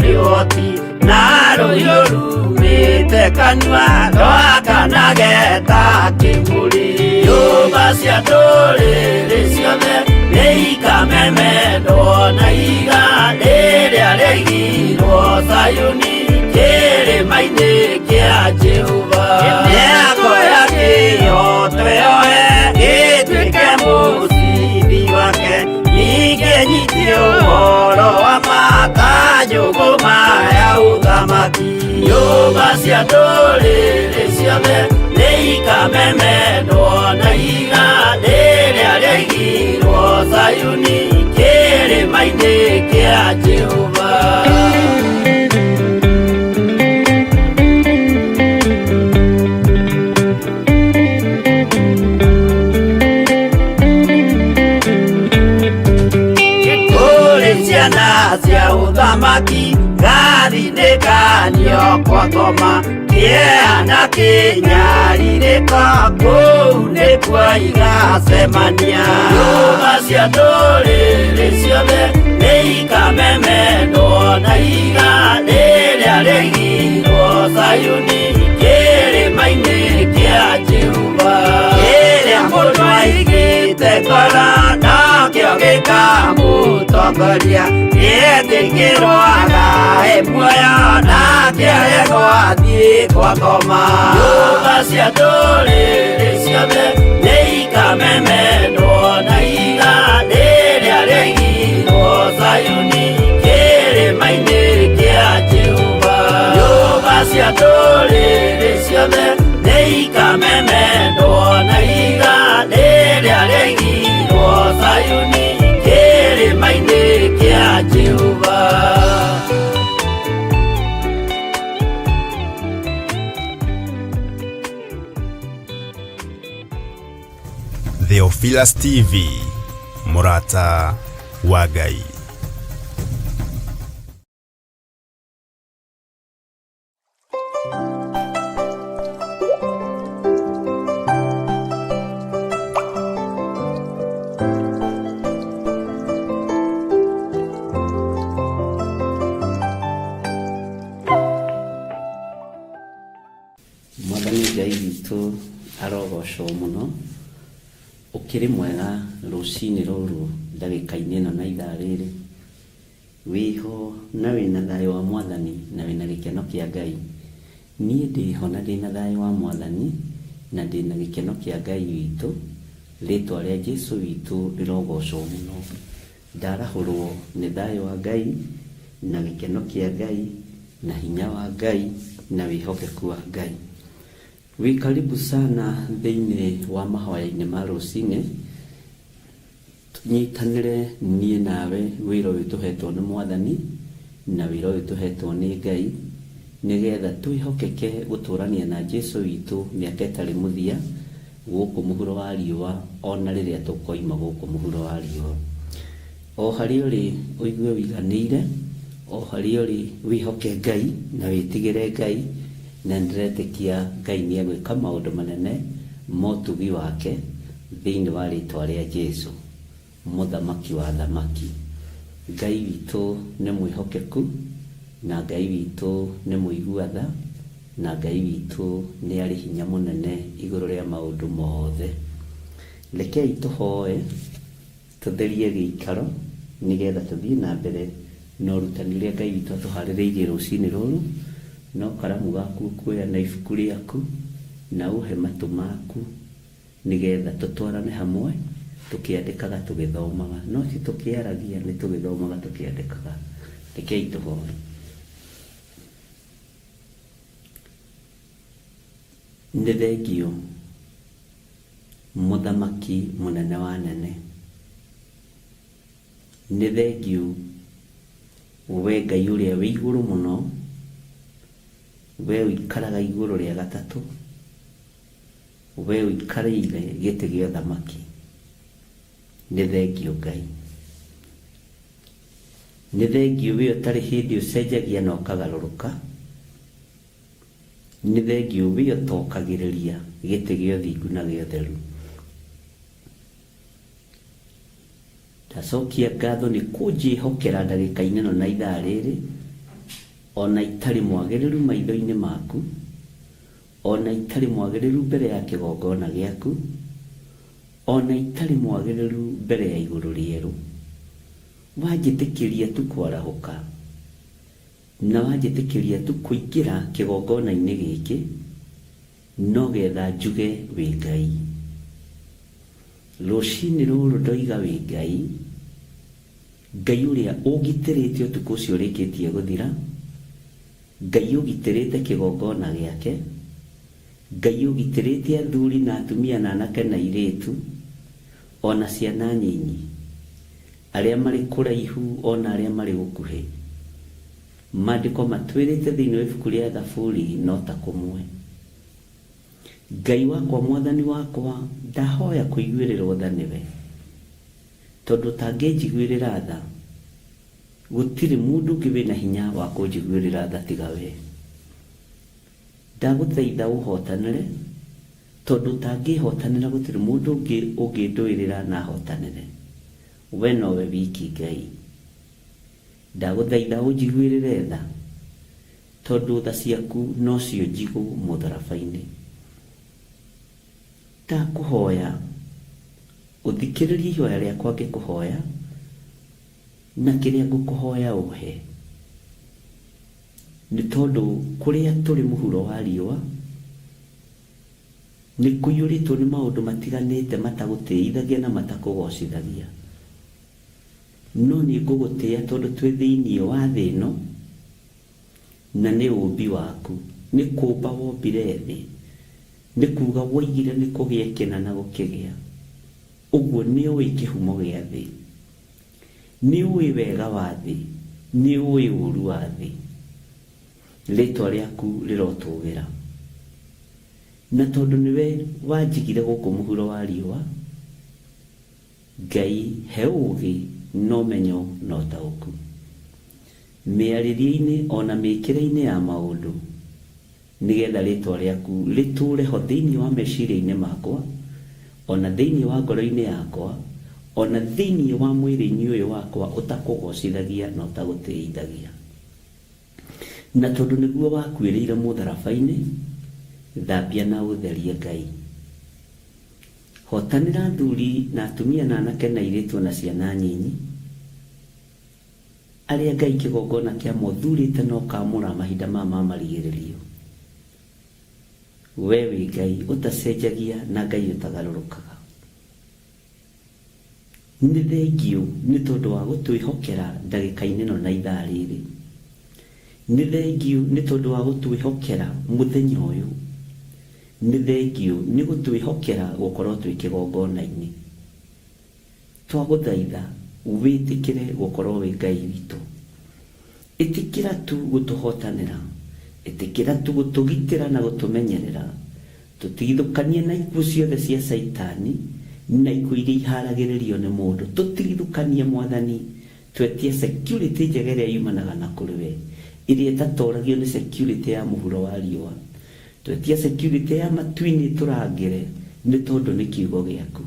Nioti na rũhiũ rumĩte kanua rwakanage ta kĩmũri nyũmba cia ndũrĩrĩ ciothe nĩikamemendwo na iga rĩrĩa rĩaigirwo Zayuni kĩrĩma-inĩ kĩa Jehova mĩako ya kĩyo twĩoe gĩtuĩke mũcithi wake ningĩ nyitie ũhoro wa makanjũgũ maya ũthamaki nyũmba cia ndũrĩrĩ ciothe nĩikamemendwo na iga rĩrĩa rĩaigirwo Zayuni kĩrĩma-inĩ kĩa Jehova cia ũthamaki gathinĩkanio kwa ngoma kĩeana kĩnyarirĩka kũu nĩkuo igacemania nyũmba cia ndũrĩrĩ ciothe nĩikamemendwo na iga rĩrĩa rĩaigirwo Zayuni kĩrĩma-inĩ kĩa Jehova kĩrĩa mũndũ aigĩte ngoro nakĩo gĩkamũtwara mũtongoria nĩetĩkĩrwaga muoyo nake arego athiĩ kwa ngoma. Nyũmba cia ndũrĩrĩ ciothe nĩikamemendwo na iga rĩrĩa rĩaigirwo Zayuni kĩrĩma-inĩ kĩa Jehova. Nyũmba cia ndũrĩrĩ ciothe nĩikamemendwo na iga rĩrĩa rĩaigirwo Zayuni kĩrĩma-inĩ kĩa Jehova. Theophilus TV, Murata wa Ngai. Mwathani Ngai witũ arogocwo mũno. Ukiri mwega rucini ruru ndagĩka-inĩ ĩno na ithaa rĩrĩ wiho na wĩna thayũ wa Mwathani na wĩna gĩkeno kĩa Ngai. Niĩ ndĩho na ndĩna thayũ wa Mwathani na ndĩna gĩkeno kĩa Ngai witũ. Rĩtwa rĩa Jesũ witũ rĩrogocwo mũno. Ndarahũrwo nĩ thayũ wa Ngai na gĩkeno kĩa Ngai na hinya wa Ngai na wĩhokeku wa Ngai. Wi karibu sana thĩinĩ wa mahoya-inĩ ma rũcinĩ. Tunyitanĩre niĩ nawe wĩra ũyũ tũhetwo nĩ Mwathani na wĩra ũyũ tũhetwo nĩ Ngai, nĩgetha twĩhokeke gũtũrania na Jesũ witũ mĩaka ĩtarĩ mũthia gũkũ mũhuro wa riũa, ona rĩrĩa tũkoima gũkũ mũhuro wa riũa. O harĩa ũrĩ ũigue wĩiganĩire, o harĩa ũrĩ wĩhoke Ngai na wĩtigĩre Ngai, na ndĩretĩkia Ngai nĩegwĩka maũndũ manene ma ũtugi wake thĩinĩ wa rĩtwa rĩa Jesũ, mũthamaki wa thamaki. Ngai witũ nĩ mwĩhokeku na Ngai witũ nĩ mũigua tha na Ngai witũ nĩ arĩ hinya mũnene igũrũ rĩa maũndũ mothe. Rekei tũhoe tũtherie gĩikaro nĩgetha tũthiĩ na mbere na ũrutani ũrĩa Ngai witũ atũharĩrĩirie rũcinĩ rũrũ. No karamu gaku kuoya na ibuku rĩaku na uhe matũ maku nĩgetha tũtwarane hamwe tũkĩandĩkaga tũgĩthomaga, no ti tũkĩaragia, nĩ tũgĩthomaga tũkĩandĩkaga. Rekei tũhoe. Nĩ thengio mũthamaki mũnene wa nene, nĩ thengio we Ngai ũrĩa wĩ igũrũ mũno, we ũikaraga igũrũ rĩa gatatũ, we ũikarĩire gĩtĩ gĩa ũthamaki. Nĩ thengio Ngai, nĩ thengio we ũtarĩ hĩndĩ ũcenjagia na ũkagarũrũka. Nĩ thengio we ũtokagĩrĩria gĩtĩ gĩa ũthingu na gĩa ũtheru. Ndacokia ngatho nĩ kũnjĩhokera ndagĩka-inĩ ĩno na ithaa rĩrĩ, ona itarĩ mwagĩrĩru maitho-inĩ maku, ona itarĩ mwagĩrĩru mbere ya kĩgongona gĩaku, ona itarĩ mwagĩrĩru mbere ya igũrũ rĩerũ. Wanjĩtĩkĩria tu kwarahũka na wanjĩtĩkĩria tu kũingĩra kĩgongona-inĩ gĩkĩ, no getha njuge wĩ Ngai. Rũcinĩ rũrũ ndoiga wĩ Ngai, Ngai ũrĩa ũgitĩrĩte ũtukũ ũcio ũrĩkĩtie gũthira, Ngai ũgitĩrĩte kĩgongona gĩake, Ngai ũgitĩrĩte athuri na atumia na anake na airĩtu, ona ciana nyinyi, arĩa marĩ kũraihu ona arĩa marĩ gũkuhĩ. Maandĩko matwĩrĩte thĩinĩ wa ibuku rĩa Thaburi no ta kũmwe. Ngai wakwa, Mwathani wakwa, ndahoya kũiguĩrĩrwo tha nĩwe, tondũ tangĩnjiguĩrĩra tha gũtirĩ mũndũ ũngĩ wĩna hinya wa kũnjiguĩrĩra tha tiga we. Ndagũthaitha ũhotanĩre, tondũ tangĩhotanĩra gũtirĩ mũndũ ũngĩ ũngĩndũĩrĩra na ahotanĩre. We nowe wiki Ngai. Ndagũthaitha ũnjiguĩrĩre tha, tondũ tha ciaku nocio njigũ mũtharaba-inĩ. Ndakũhoya ũthikĩrĩrie ihoya rĩakwa ngĩkũhoya, na kiria ngukuhoya uhe ni tondu kuria turi muhuro wa riua ni kuyuritwo ni maundu matiganite matagutiithagia na matakugocithagia no ni ngugutia tondu twi thiini wa thi ino na ni umbi waku ni kumba wombire thi ni kuga woigire ni kugia kena na gukigia uguo ni ui kihumo gia thi ni ui wega wa thi ni ui uru wa thi ritwa riaku rirotugira na tondu niwe wanjigire guku muhuro wa riua Ngai he ugi no menyo no tauku miaririini ona mikire-ini ya maundu nigetha ritwa riaku riture ho thiini wa meciria-ini makwa ona thiini wa ngoro-ini yakwa ona thiini wa mwiri-ini uyu wakwa utakugocithagia na utagutiithagia na tondu niguo wakwirire mutharabai-ini thambia na utherie Ngai hotanira thuri na atumia na anake na airitu na ciana nyinyi aria Ngai kigongona kia muthurite no kamura mahinda mama marigiririo wewe Ngai utacenjagia na Ngai utagarurukaga ni thengio ni tondu wa gutwihokera ndagika-ini no na ithaa riri ni thengio ni tondu wa gutwihokera muthenya uyu ni thengio ni gutwihokera gukorwo twi kigongona-ini twaguthaitha witikire gukorwo wi Ngai witu itikira tu gutuhotanira itikira tu gutugitira na gutumenyerera tutigithukanie na ikuo ciothe cia saitani na ikuo iria iharagiririo ni mundu tutigithukanie mwathani twetie security njega iria yumanaga na kuriwe iria itatoragio ni security ya muhuro wa riua twetie security ya matu-ini turangire ni tondu ni kiugo giaku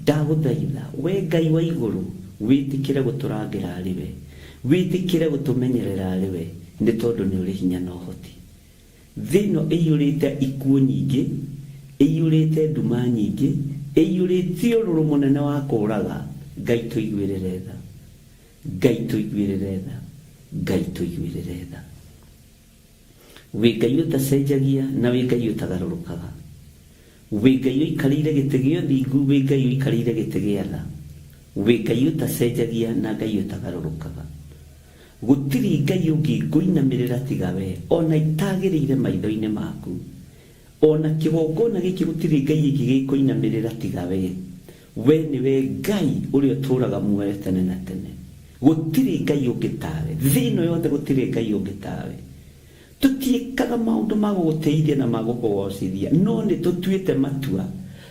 ndaguthaitha we Ngai wa iguru witikire guturangira ariwe witikire gutumenyerera ariwe ni tondu ni uri hinya na uhoti thino iyurite ikuo nyingi iyurite nduma nyingi iyurite ururu munene wa kuraga Ngai tuiguirire tha Ngai tuiguirire tha Ngai tuiguirire tha we Ngai utacenjagia na we Ngai utagarurukaga we Ngai uikarire giti gio thingu we Ngai uikarire giti gia tha we Ngai utacenjagia na Ngai utagarurukaga gutiri Ngai ungi nguinamirira tiga we ona itagiriire maitho-ini maku ona kigongona giki gutiri Ngai ingi gikuinamirira tiga we niwe Ngai uria uturaga muoyo tene na tene gutiri Ngai ungi tawe thino yothe gutiri Ngai ungi tawe tutiikaga maundu ma guguteithia na magukugocithia no ni tutuite matua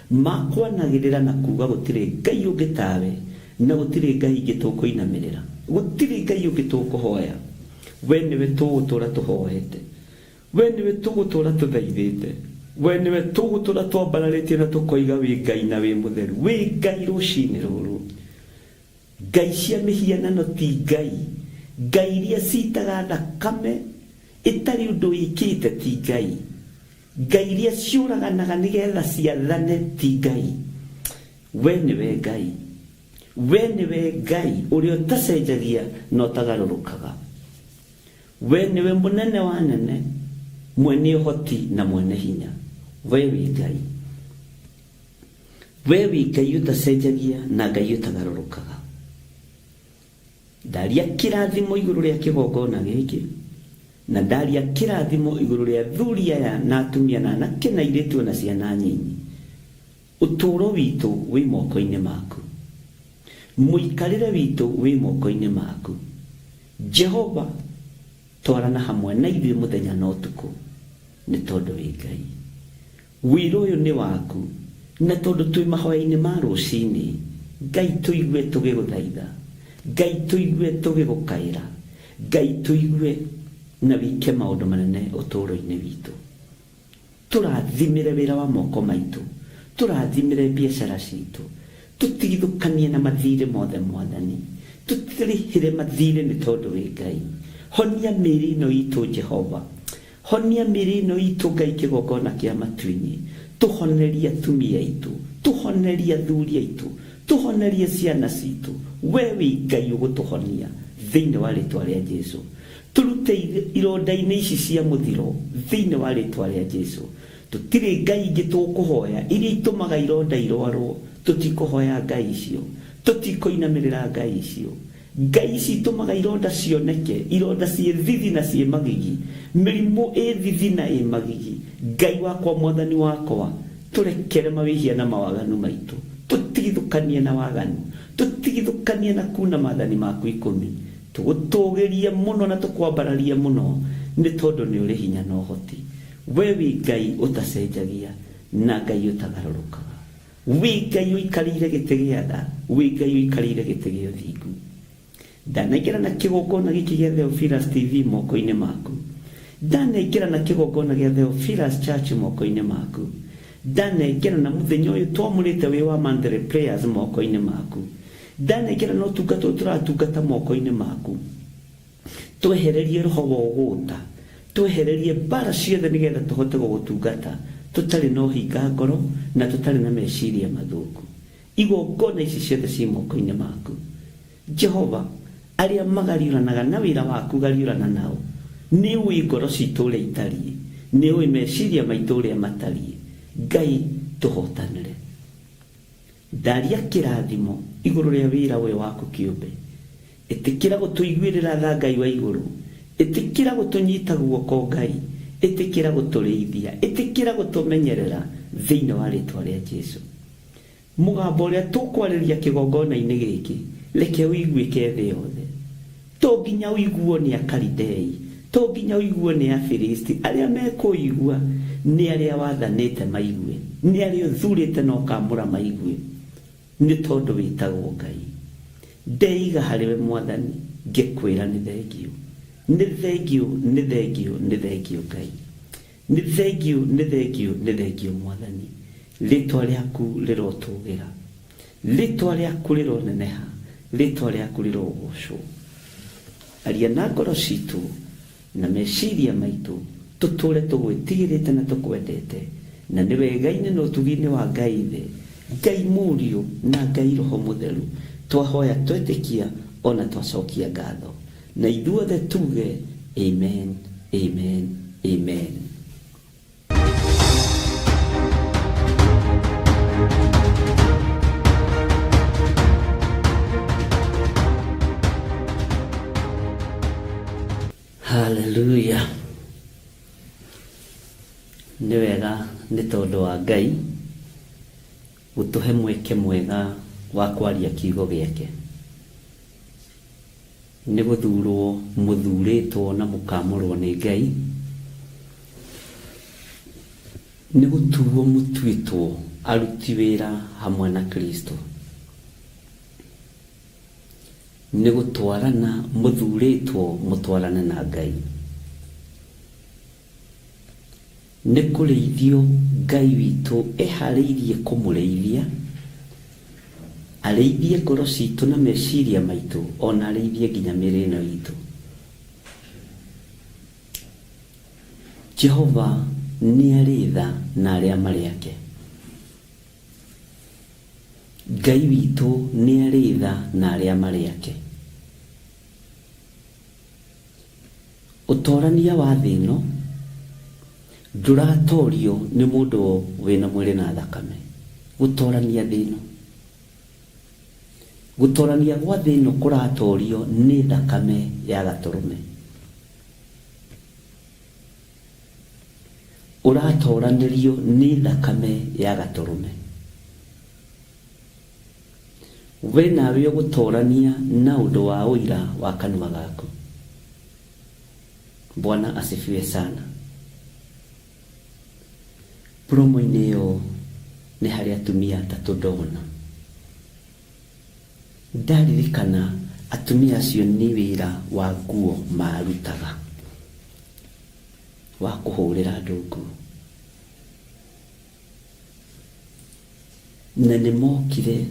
makwanagirira na kuga gutiri Ngai ungi tawe na gutiri Ngai ingi tukuinamirira gutiri Ngai ungi tukuhoya we niwe tugutura tuhoete we niwe tugutura tuthaithite we niwe tugutura twambararitie na tukoiga wi Ngai na wi mutheru wi Ngai rucini ruru Ngai cia mihianano ti Ngai Ngai iria citaga thakame itari undu ikite ti Ngai Ngai iria ciuraganaga nigetha ciathane ti Ngai we niwe Ngai we niwe Ngai uria utacenjagia na utagarurukaga we niwe munene wa nene mwene uhoti na mwene hinya we wi Ngai we wi Ngai utacenjagia na Ngai utagarurukaga ndaria kirathimo iguru ria kigongona giki na ndaria kirathimo iguru ria thuri aya na atumia na anake na airitu na ciana nyinyi uturo witu wi moko-ini maku muikarire witu wi moko-ini maku Jehova twarana hamwe na ithuĩ muthenya na utuku ni tondu wi Ngai wiro uyu ni waku na tondu twi mahoya-ini ma rucini Ngai tuigue tugiguthaitha Ngai tuigue tugigukaira Ngai tuigue na wike maundu manene uturo-ini witu turathimire wira wa moko maitu turathimire biacara citu tutigithukanie na mathire mothe mwathani tutirihire mathire ni tondu wi Ngai honia mĩĩrĩ ĩno itũ Jehova honia mĩĩrĩ ĩno itũ Ngai kĩgongona kĩa matu-inĩ tuhoneria atumia aitũ tuhoneria athuri aitũ tuhonerie ciana citu we wi Ngai ugutuhonia thiini wa ritwa ria Jesu turute ironda-ini ici cia muthiro thiini wa ritwa ria Jesu tutire Ngai ingi tukuhoya iria itumaga ironda irwarwo tutikuhoya Ngai icio tutikoinamirira Ngai icio Ngai ici itumaga ironda cioneke ironda cie thithi na cie magigi mirimu thithi na magigi Ngai wakwa mwathani wakwa turekere mawihia na mawaganu maitu tutigithukanie na waganu tutigithukanie na kuna mathani maku 10 tugutugeria muno na tukwambararia muno ni tondu ni uri hinya na uhoti we wi Ngai utacenjagia na Ngai utagarurukaga wi Ngai uikarire gite gia tha wi Ngai uikarire gite gia uthingu ndanekera na kigongona giki gia Theophilus TV moko-ini maku ndanekera na kigongona gia Theophilus Church moko-ini maku ndanekera na muthenya uyu twamurite wi wa Mandere Prayers moko-ini maku ndanekera no tungata turatungata moko-ini maku twehererie roho wa uguta twehererie bara ciothe nigetha tuhote gugutungata tutari no hinga ngoro na tutari na meciria mathuku igongona ici ciothe ci moko-ini maku Jehova aria magariuranaga na wira waku gariurana nao ni wi ngoro citu uria itariĩ ni wi meciria maitu uria matariĩ Ngai tuhotanire ndaria kirathimo iguru ria wira we waku kiumbe itikira gutuiguirira tha Ngai wa iguru itikira gutunyita guoko Ngai itikira guturithia itikira gutumenyerera thiini wa ritwa ria Jesu mugambo uria tukwariria kigongona-ini giki reke uiguike thi yothe to nginya uiguo ni Akalidei to nginya uiguo ni Afilisti aria mekuigua ni aria wathanite maigue ni aria uthurite no kamura maigue ni tondu witagwo Ngai ndeiga hariwe mwathani ngikwira ni thengiu ni thengiu ni thengiu ni thengiu Ngai ni thengiu ni thengiu ni thengiu mwathani ritwa riaku rirotugira ritwa riaku rironeneha ritwa riaku rirogocwo aria na ngoro citu na meciria maitu tuture tugwitigirite na tukwendete na ni wega-ini no tugi-ini wa Ngai thi Ngai murio na Ngai roho mutheru twahoya twetikia ona twacokia ngatho na ithuothe tuge amen amen amen. Hallelujah. Ni wega ni tondu wa Ngai gutuhe mweke mwega wa kwaria kiugo giake ni guthurwo muthuritwo na mukamurwo ni Ngai ni gutuwo mutuitwo aruti wira hamwe na Kristo ni gutwarana muthuritwo mutwarane na Ngai ni kureithio Ngai witu ehariirie kumureithia areithie ngoro citu na meciria maitu ona areithie nginya mirino itu. Jehova ni aritha na aria mari ake Ngai witu ni aritha na aria mari ake utorania wa thino nduratorio ni mundu wina mwiri na thakame gutorania thino gutorania gwa thino kuratorio ni thakame ya gaturume uratoranirio ni thakame ya gaturume we nawe gutorania na undu wa uira wa kanua gaku. Bwana asifiwe sana. Promo-ini yo ni hari atumia atatu ndona ndaririkana atumia acio ni wira wa nguo marutaga wa kuhurira andu nguo na ni mokire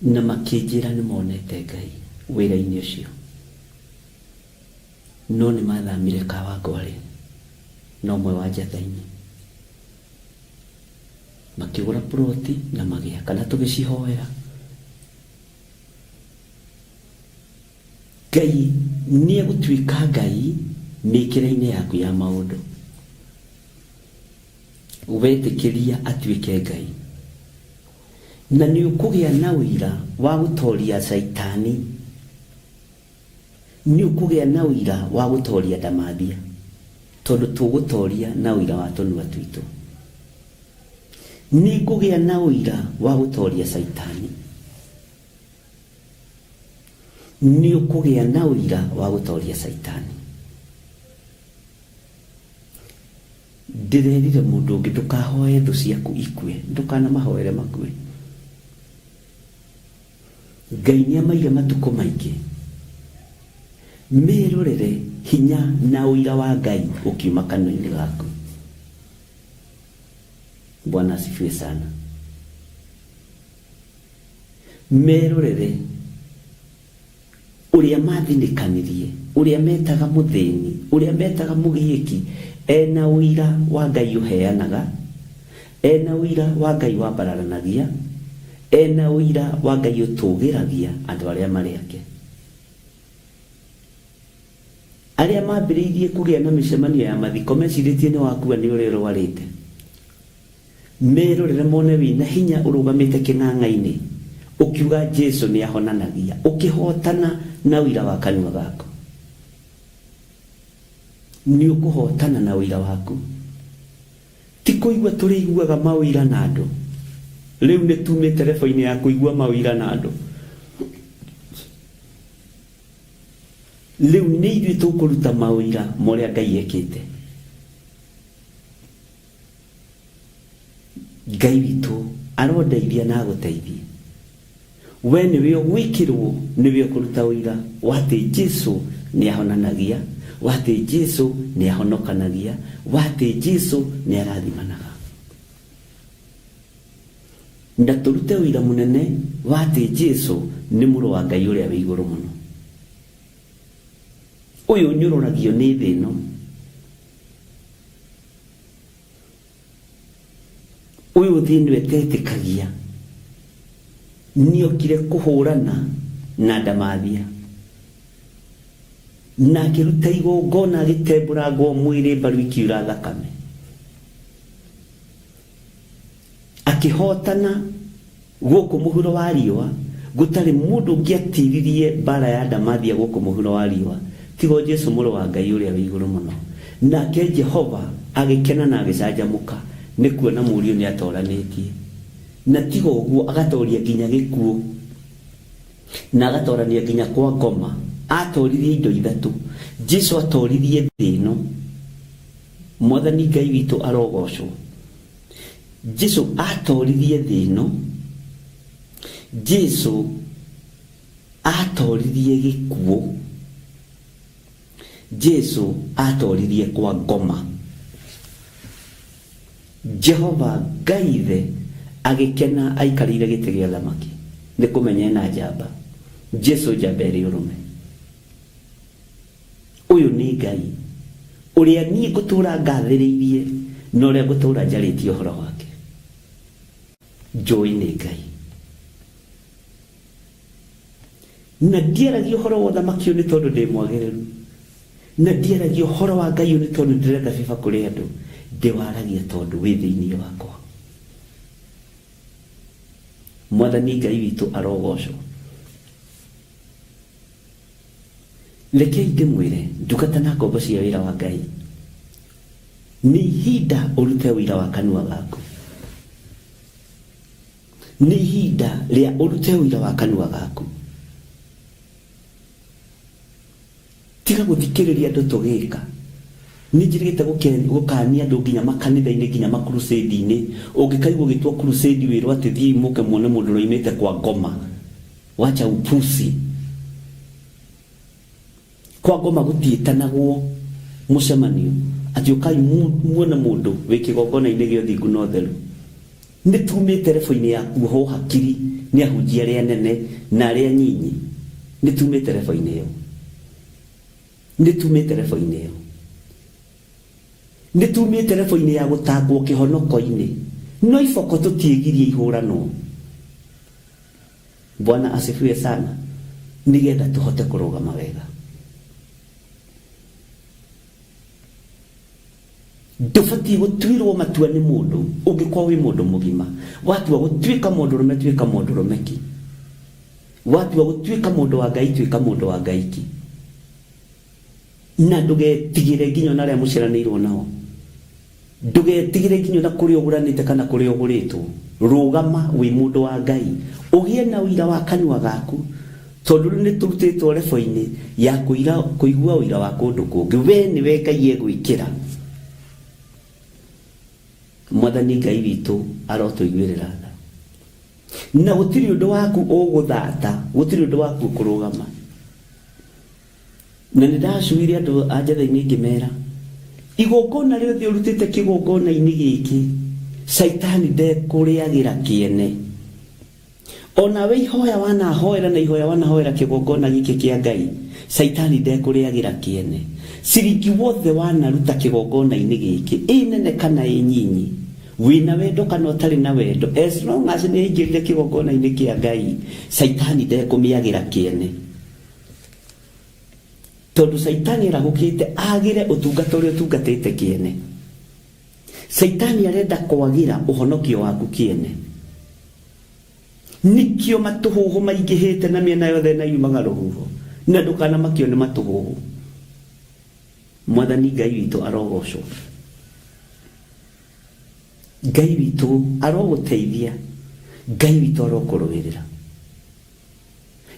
na makinjira ni monete Ngai wira-ini ucio no ni mathamire Kawangware no mwe wa Njatha-ini makigura ploti na magia kana tugicihoera. Ngai ni egũtuĩka Ngai mĩkĩre-inĩ yaku ya maũndũ. Wetĩkĩria atuĩke Ngai, na nĩ ũkũgĩa na ũira wa gũtoria Saitani, nĩ ũkũgĩa na ũira wa gũtoria ndamathia, tondũ tũgũtoria na ũira wa tũnua twitũ. Nĩ ngũgĩa na ũira wa gũtoria Saitani, nĩ ũkũgĩa na ũira wa gũtoria Saitani. Ndĩrerire mũndũ ũngĩ ndũkahoe thũ ciaku ikue, ndũkanamahoere makue. Ngai nĩamaire matukũ maingĩ, mĩrorere hinya na ũira wa Ngai ũkiuma kanua-inĩ gaku. Bwana asifiwe sana. Merorere ũrĩa mathinĩkanirie, ũrĩa metaga mũthĩni, ũrĩa metaga mũgiĩki, ena ũira wa Ngai ũheanaga, ena ũira wa Ngai wambararanagia, ena ũira wa Ngai ũtũgĩragia andũ arĩa marĩ ake. Arĩa mambĩrĩirie kũgĩa na mĩcemanio ya mathiko mecirĩtie nĩ wakua nĩ ũrĩa ũrwarĩte. Merorere mone wĩna hinya ũrũgamĩte kĩng'ang'a-inĩ ũkiuga Jesu nĩ ahonanagia, ũkĩhotana na ũira wa kanua gaku. Nĩ ũkũhotana na ũira waku. Ti kũigua tũrĩiguaga mawĩra na andũ. Rĩu nĩ tumĩte rebo-inĩ ya kũigua mawĩra na andũ. Rĩu nĩ ithuĩ tũkũruta mawĩra marĩa Ngai ekĩte. Ngai witũ arondeithia na agũteithie. We nĩwe ũgwĩkĩrwo, nĩwe ũkũruta ũira wa atĩ Jesu nĩ ahonanagia, wa atĩ Jesu nĩ ahonokanagia, wa atĩ Jesu nĩ arathimanaga. Na tũrute ũira mũnene wa atĩ Jesu nĩ mũrũ wa Ngai ũrĩa wĩ igũrũ mũno. Ũyũ ũnyũrũragio nĩ thĩ ĩno, ũyũ thĩinĩ etetĩkagia, nĩokire kũhũrana na ndamathia, na akĩruta igongona agĩtembũrangwo mwĩrĩ mbaru ikiura thakame, akĩhotana gũkũ mũhuro wa riũa. Gũtarĩ mũndũ ũngĩatiririe mbara ya ndamathia gũkũ mũhuro wa riũa tiga Jesu mũrũ wa Ngai ũrĩa wĩ igũrũ mũno. Nake Jehova agĩkena na agĩcanjamũka nĩ kuona mũriũ nĩ atoranĩtie, na tiga ũguo agatoria nginya gĩkuũ, na agatorania nginya kwa ngoma. Atoririe indo ithatũ. Jesu atoririe thĩ ĩno. Mwathani Ngai witũ arogocwo. Jesu atoririe thĩ ĩno. Jesu atoririe gĩkuũ. Jesu atoririe kwa ngoma. Jehova Ngai the agĩkena aikarĩire gĩtĩ gĩa thamaki. Nĩ kũmenya ena njamba. Jesu njamba ĩrĩ ũrũme. Ũyũ nĩ Ngai ũrĩa niĩ ngũtũra ngathĩrĩirie na ũrĩa ngũtũra njarĩtie ũhoro wake. Njũĩ nĩ Ngai. Na ndiaragia ũhoro wa ũthamaki ũyũ nĩ tondũ ndĩ mwagĩrĩru, na ndiaragia ũhoro wa Ngai ũyũ nĩ tondũ ndĩrenda biba kũrĩ andũ. Ndĩwaragia tondũ wĩ thĩinĩ wakwa. Mwathani Ngai witũ arogocwo. Rekei ndĩmwĩre ndungata na ngombo cia wĩra wa Ngai, nĩ ihinda ũrute wĩra wa kanua gaku. Nĩ ihinda rĩa ũrute wĩra wa kanua gaku. Tiga gũthikĩrĩria andũ tũgĩka. Nĩ njĩrĩgĩte gũkania andũ nginya makanitha-inĩ nginya makurusĩndi-inĩ. Ũngĩkaigua ũgĩtwo kurusĩndi wĩrwo atĩ thiĩ mũke muone mũndũ ũroimĩte kwa ngoma. Wacha upusi. Kwa ngoma gũtiĩtanagwo mũcemanio atĩ ũkai muone mũndũ wĩ kĩgongona-inĩ gĩa ũthingu na ũtheru. Nĩ tumĩte rebo-inĩ ya kuohwo hakiri nĩ ahunjia arĩa nene na arĩa nyinyi. Nĩ tumĩte rebo-inĩ ĩyo. Nĩ tumĩte rebo-inĩ ĩyo. Nĩ tumĩte rebo-inĩ ya gũtangwo kĩhonoko-inĩ no iboko tutigirie ihurano. Bwana asifiwe sana. Nigetha tuhote kurugama wega. Ndufati gutwirwo matua ni mundu ungikwa wi mundu mugima. Watu wa gutwika mundu rume twika mundu rumeki. Watu wa gutwika mundu wa Ngai twika mundu wa Ngai ki. Na ndugetigire nginyo naria muciranirwo nao. Ndugetigire nginyo na kuri uguranite kana kuri uguritwo. Rugama wi mundu wa Ngai. Ugie na uira wa kanua gaku. Tondu ni turutitwo lebo-ini ya kuigua uira wa kundu kungi. We ni we Ngai egwikira. Mwathani Ngai witu arotuiguirira tha. Na gutiri undu waku uguthata, gutiri undu waku kurugama. Na nindacwire andu anjatha-ini ngimera, igongona riothe urutite kigongona-ini giki, Saitani ndekuriagira kiene. Ona we ihoya wana hoera na ihoya wana hoera kigongona giki kia Ngai, Saitani ndekuriagira kiene. Siriki wothe wana ruta kigongona-ini giki, inene kana inyinyi, wina wendo kana utari na wendo, as long as ni ingirire kigongona-ini kia Ngai, Saitani ndekumiagira kiene. Tondu Saitani aragukite agire utungata uria utungatite kiene. Saitani arenda kwagira uhonokio waku kiene. Nikio matuhuhu maingihite na miena yothe na yumaga ruhuho, na ndukana makio ni matuhuhu. Mwathani Ngai witu arogocwo. Ngai witu aroguteithia. Ngai witu arokurugirira.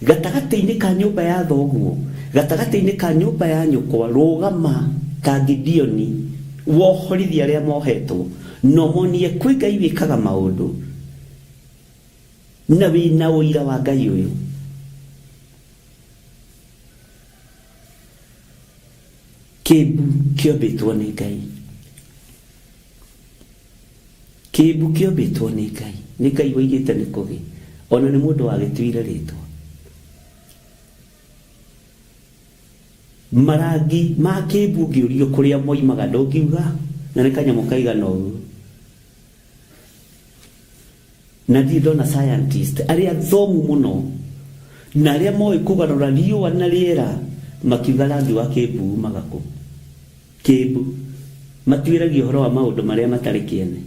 Gatagati-ini ka nyumba ya thoguo, gatagati-ini ka nyumba ya nyukwa, rugama ka Gideoni, wohorithia aria mohetwo, no monie kwi Ngai wikaga maundu, na wina uira wa Ngai uyu. Kibu kiombitwo ni Ngai. Kibu kiombitwo ni Ngai. Ni Ngai waigite ni kugi. Ona ni mundu wagituire ritwa. Marangi ma kibu ngiurio kuria moimaga ndungiuga, na ni kanyamu kaigana uguo. Na ndona scientist aria thomu muno na aria moi kugarura riua na riera makiuga rangi wa kibu magaku. Kibu matuiragia uhoro wa maundu maria matari kiene.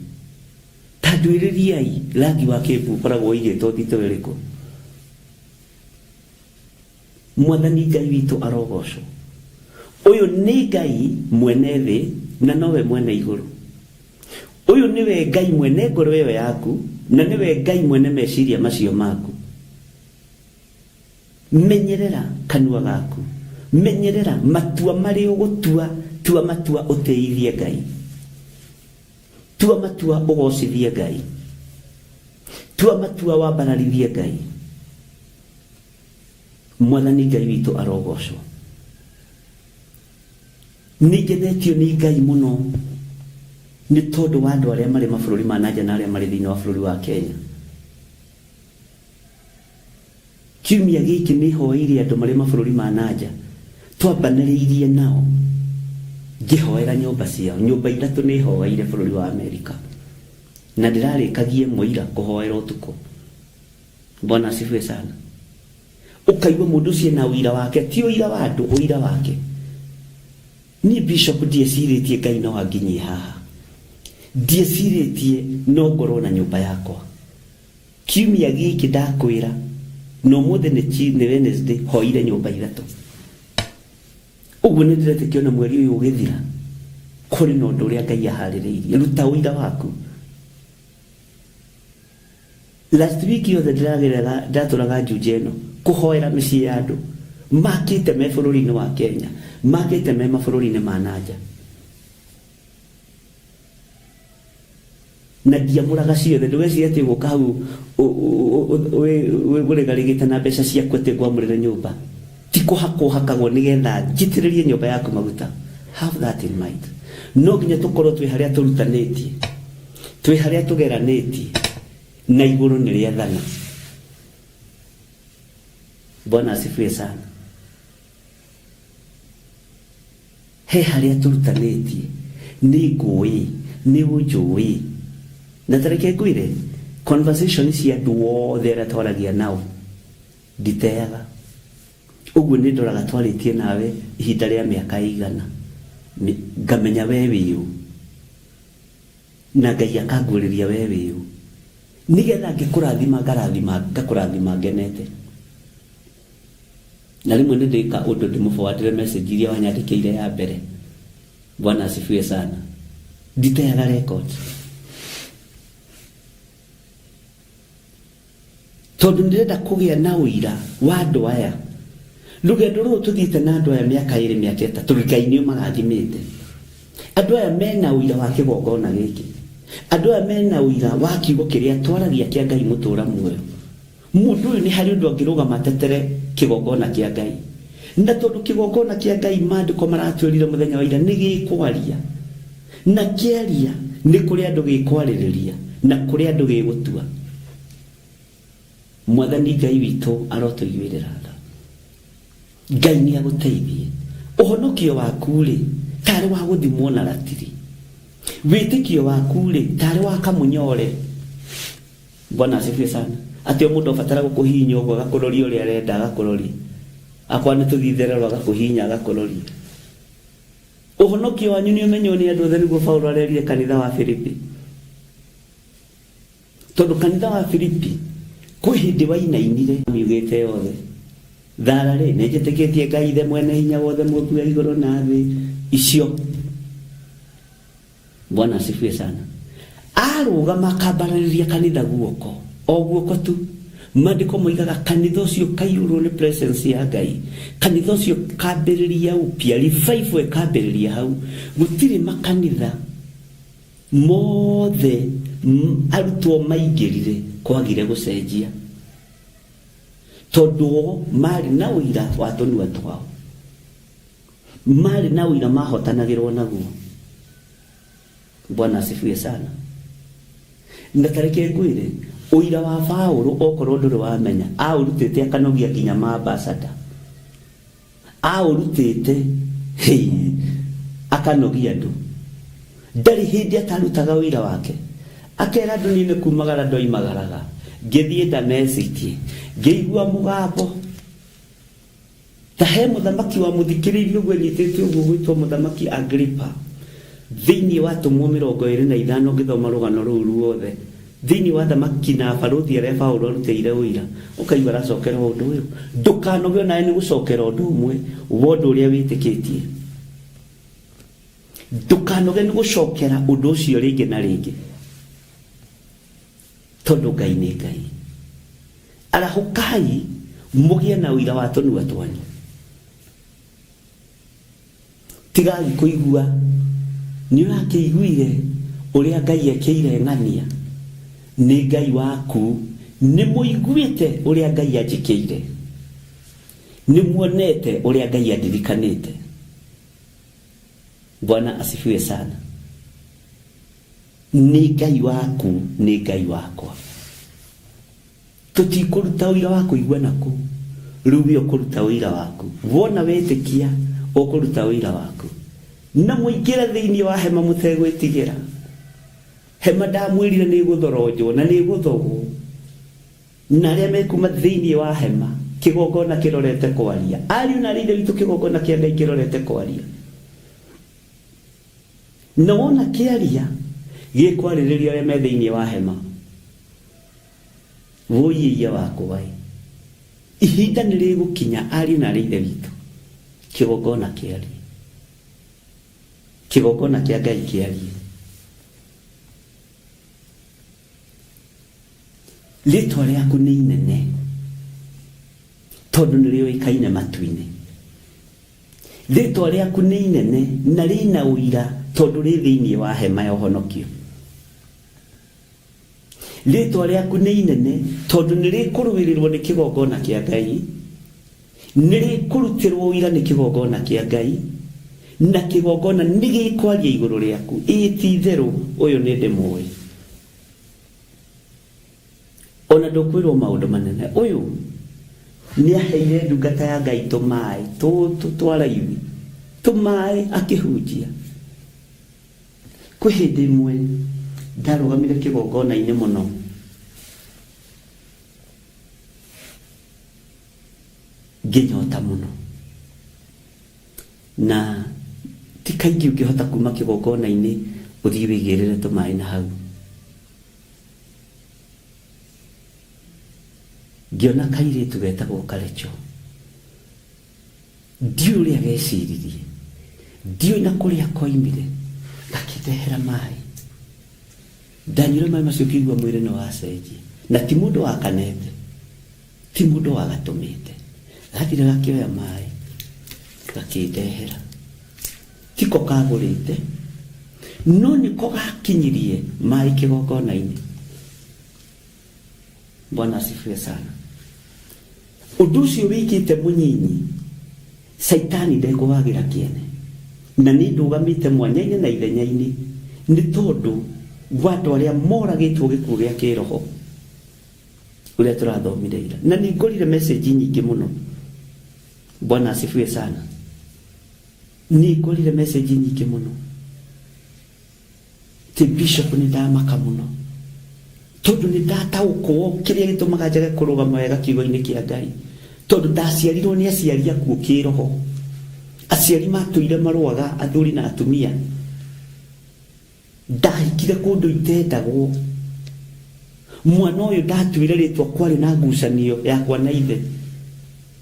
Tandwiririai rangi wa kibu koragwo igitwo thito iriku. Mwathani Ngai witu arogocwo. Uyu ni Ngai mwene thi na nowe mwene iguru. Uyu niwe Ngai mwene ngoro iyo yaku, na niwe Ngai mwene meciria macio maku. Menyerera kanua gaku. Menyerera matua mari ugutua, tua matua uteithie Ngai. Tua matua ugocithie Ngai. Tua matua wambararithie Ngai. Mwathani Ngai witu arogocwo. Nigenetio ni Ngai muno ni tondu wa andu aria mari mabũrũri ma nanja na aria mari thiini wa bũrũri wa Kenya. Kiumia giki ni hoire andu mari mabũrũri ma nanja twambanĩrĩirie nao ngihoera nyumba ciao. Nyumba ithatu ni hoire bũrũri wa Amerika, na ndirarĩkagie muira kuhoera utuku. Bwana asifiwe sana. Ukaigua mundu ucio na uira wake, ti uira wa andu, uira wake. Ni Bishop ndiecirĩtie Ngai no anginyie haha. Ndiecirĩtie no ngorwo na nyumba yakwa. Kiumia giki ndakwĩra no mothe ni Wednesday hoire nyumba ithatu. Uguo nĩ ndĩretĩkia ona mweri ũyũ ũgĩthira kũrĩ na ũndũ ũrĩa Ngai aharĩrĩirie. Ruta ũira waku. Last week yothe ndatũraga Juja ĩno kũhoera mĩciĩ ya andũ makĩte me bũrũri-inĩ wa Kenya, makĩte me mabũrũri-inĩ ma nanja. Na ndiamũraga ciothe, ndũgecirie atĩ gũka hau wĩgũrĩgarĩgĩte na mbeca ciaku atĩ ngwamũrĩre nyũmba. Ti kũhakagwo nĩgetha njitĩrĩrie nyũmba yaku maguta. Have that in mind. No nginya tũkorwo twĩ harĩa tũrutanĩtie, twĩ harĩa tũgeranĩtie, na igũrũ nĩ rĩathana. Bwana asifiwe sana. He harĩa tũrutanĩtie, nĩ ngũĩ, nĩ ũnjũĩ, na tareke ngwire conversation cia andu othe aria twaragia nao nditeaga uguo ni ndoraga twaritie nawe ihinda ria miaka igana ngamenya we wiu na Ngai akanguriria we wiu nigetha ngikurathima ngakurathima ngenete na rimwe ndika undu ndimuforwardire message iria wanyandikire ya mbere. Bwana asifiwe sana. Nditeaga record tondu ndirenda kugia na uira wa andu aya. Rugendo ruru tuthiite na andu aya miaka 2 miaka 3 Ngai ni marathimite. Andu aya mena uira wa kigongona giki. Andu aya mena uira wa kiugo kiria twaragia kia Ngai mutura muoyo. Mundu uyu ni hari undu angirugama tetere kigongona kia Ngai. Na tondu kigongona kia Ngai maandiko maratwirire muthenya wa ira ni gikwaria. Na kiaria ni kuri andu gikwariria na kuri andu gigutua. Mwathani Ngai witu arotuiguirira tha. Ngai ni aguteithie. Uhonokio waku ri tari wa guthimwo na ratiri. Witikio waku ri tari wa kamunyore. Bwana asifiwe sana. Atio mundu abatara gukuhinya ugo gakurori uri arenda gakurori. Akwa ni tuthithererwa gakuhinya gakurori. Uhonokio wanyu ni umenyo ni andu othe niguo Paulo arerire kanitha wa Filipi. Tondu kanitha wa Filipi kwi hindi wainainire miugite yothe thara ri nejetikitie Ngai the mwene hinya wothe muthua iguru na thi icio. Bwana asifiwe sana. Arugama akabarariria kanitha guoko o guoko tu. Maandiko moigaga kanitha ucio kaiyurwo ni presence ya Ngai. Kanitha ucio kambiriria upya revival kambiriria hau. Gutiri makanitha mothe arutwo maingirire kwagire gucenjia tondu mari na uira wa tonua twao mari na uira mahotanagirwo naguo. Bwana asifiwe sana. Na tareke ngwire uira wa Paulo okorwo nduri wamenya aurutite akanogia kinya maambasada aurutite akanogia ndu ndari hindi atarutaga uira wake akera andu ni kumagara ndoimagaraga ngithie ndamecitie ngeigua mugambo tahe muthamaki wa muthikiririo gwe nyitete uguo gwitwo muthamaki Agripa thiini wa tumo 25 ngithoma rugano ruu ruothe thiini wa thamaki na baruthi aria Paulo rutire uira ukaigua racokera undu uyu ndukanogio nae ni gucokera undu umwe wondu uria witikitie ndukanoge ni gucokera undu ucio ringi na ringi tondu Ngai ni Ngai. Arahukai mugie na uira wa tonua twanyu tigagi kuigua ni urakiiguire uria Ngai ekeire ng'ania ni Ngai waku ni muiguite uria Ngai ajikeire ni muonete uria Ngai adirikanite. Bwana asifiwe sana. Ni Ngai waku ni Ngai wakwa. Tutikuruta uira waku igwa naku rubi okuruta uira waku wona wetikia okuruta uira waku na muingira thiini wa hema mutegwitigira hema ndamwirire ni guthorojo na ni guthogu na ria mekuma thiini wa hema kigongona kirorete kwaria ariu na rinde witu kigongona kia Ngai kirorete kwaria na wona kiaria gikwaririria ria me thiini wa hema woyiya wako wai ihinda nirigukinya ari na rinde witu kigongona kiari kigongona kia Ngai kiari litwa riaku ni inene tondu nirio ikaine matu-ini litwa riaku ni inene na rina uira tondu ri thiini wa hema ya uhonokio litwa riaku ni inene tondu nirikuruwirirwo ni kigongona kia Ngai nirikurutirwo uira ni kigongona kia Ngai na kigongona nigikwaria iguru riaku ititheru uyu ni ndimui ona ndukwirwo maundu manene uyu ni aheire ndungata ya Ngai tumai twaraiwi tumai akihunjia kwi hindi imwe ndarugamire kigongona-inĩ mũno, ngĩnyota mũno, na ti kaingĩ ũngĩhota kuma kigongona-inĩ ũthiĩ wĩigĩrĩre tũmaĩ na hau. Ngĩona kairĩtu getagwo Karecho, ndiũ ũrĩa geciririe, ndiũ na kũrĩa koimire, gakĩndehera maĩ. Ndanyuire maĩ macio ngĩigua mwĩrĩ nĩ wacenjia, na ti mũndũ wakanete, ti mũndũ wagatũmĩte, gathire gakĩoya maĩ gakĩndehera. Tiko kagũrĩte, no nĩko gakinyirie maĩ kĩgongona-inĩ. Bwana asifiwe sana. Ũndũ ũcio wĩkĩte mũnyinyi, Saitani ndekũwagĩra kĩene, na nĩ ndũgamĩte mwanya-inĩ na ithenya-inĩ, nĩ tondũ wa andũ arĩa moragĩtwo gĩkuũ gĩa kĩroho ũrĩa tũrathomire ira. Na nĩ ngorire message nyingĩ mũno. Bwana asifiwe sana. Nĩ ngorire message nyingĩ mũno. Ti bishop nĩ ndamaka mũno, tondũ nĩ ndataũkwo kĩrĩa gĩtũmaga njage kũrũgama wega kiugo-inĩ kĩa Ngai, tondũ ndaciarirwo nĩ aciari akuũ kĩroho, aciari matũire marũaga, athuri na atumia. Ndahikire kũndũ itendagwo, mwana ũyũ ndatuire rĩtwa kwarĩ na ngucanio yakwa na ithe.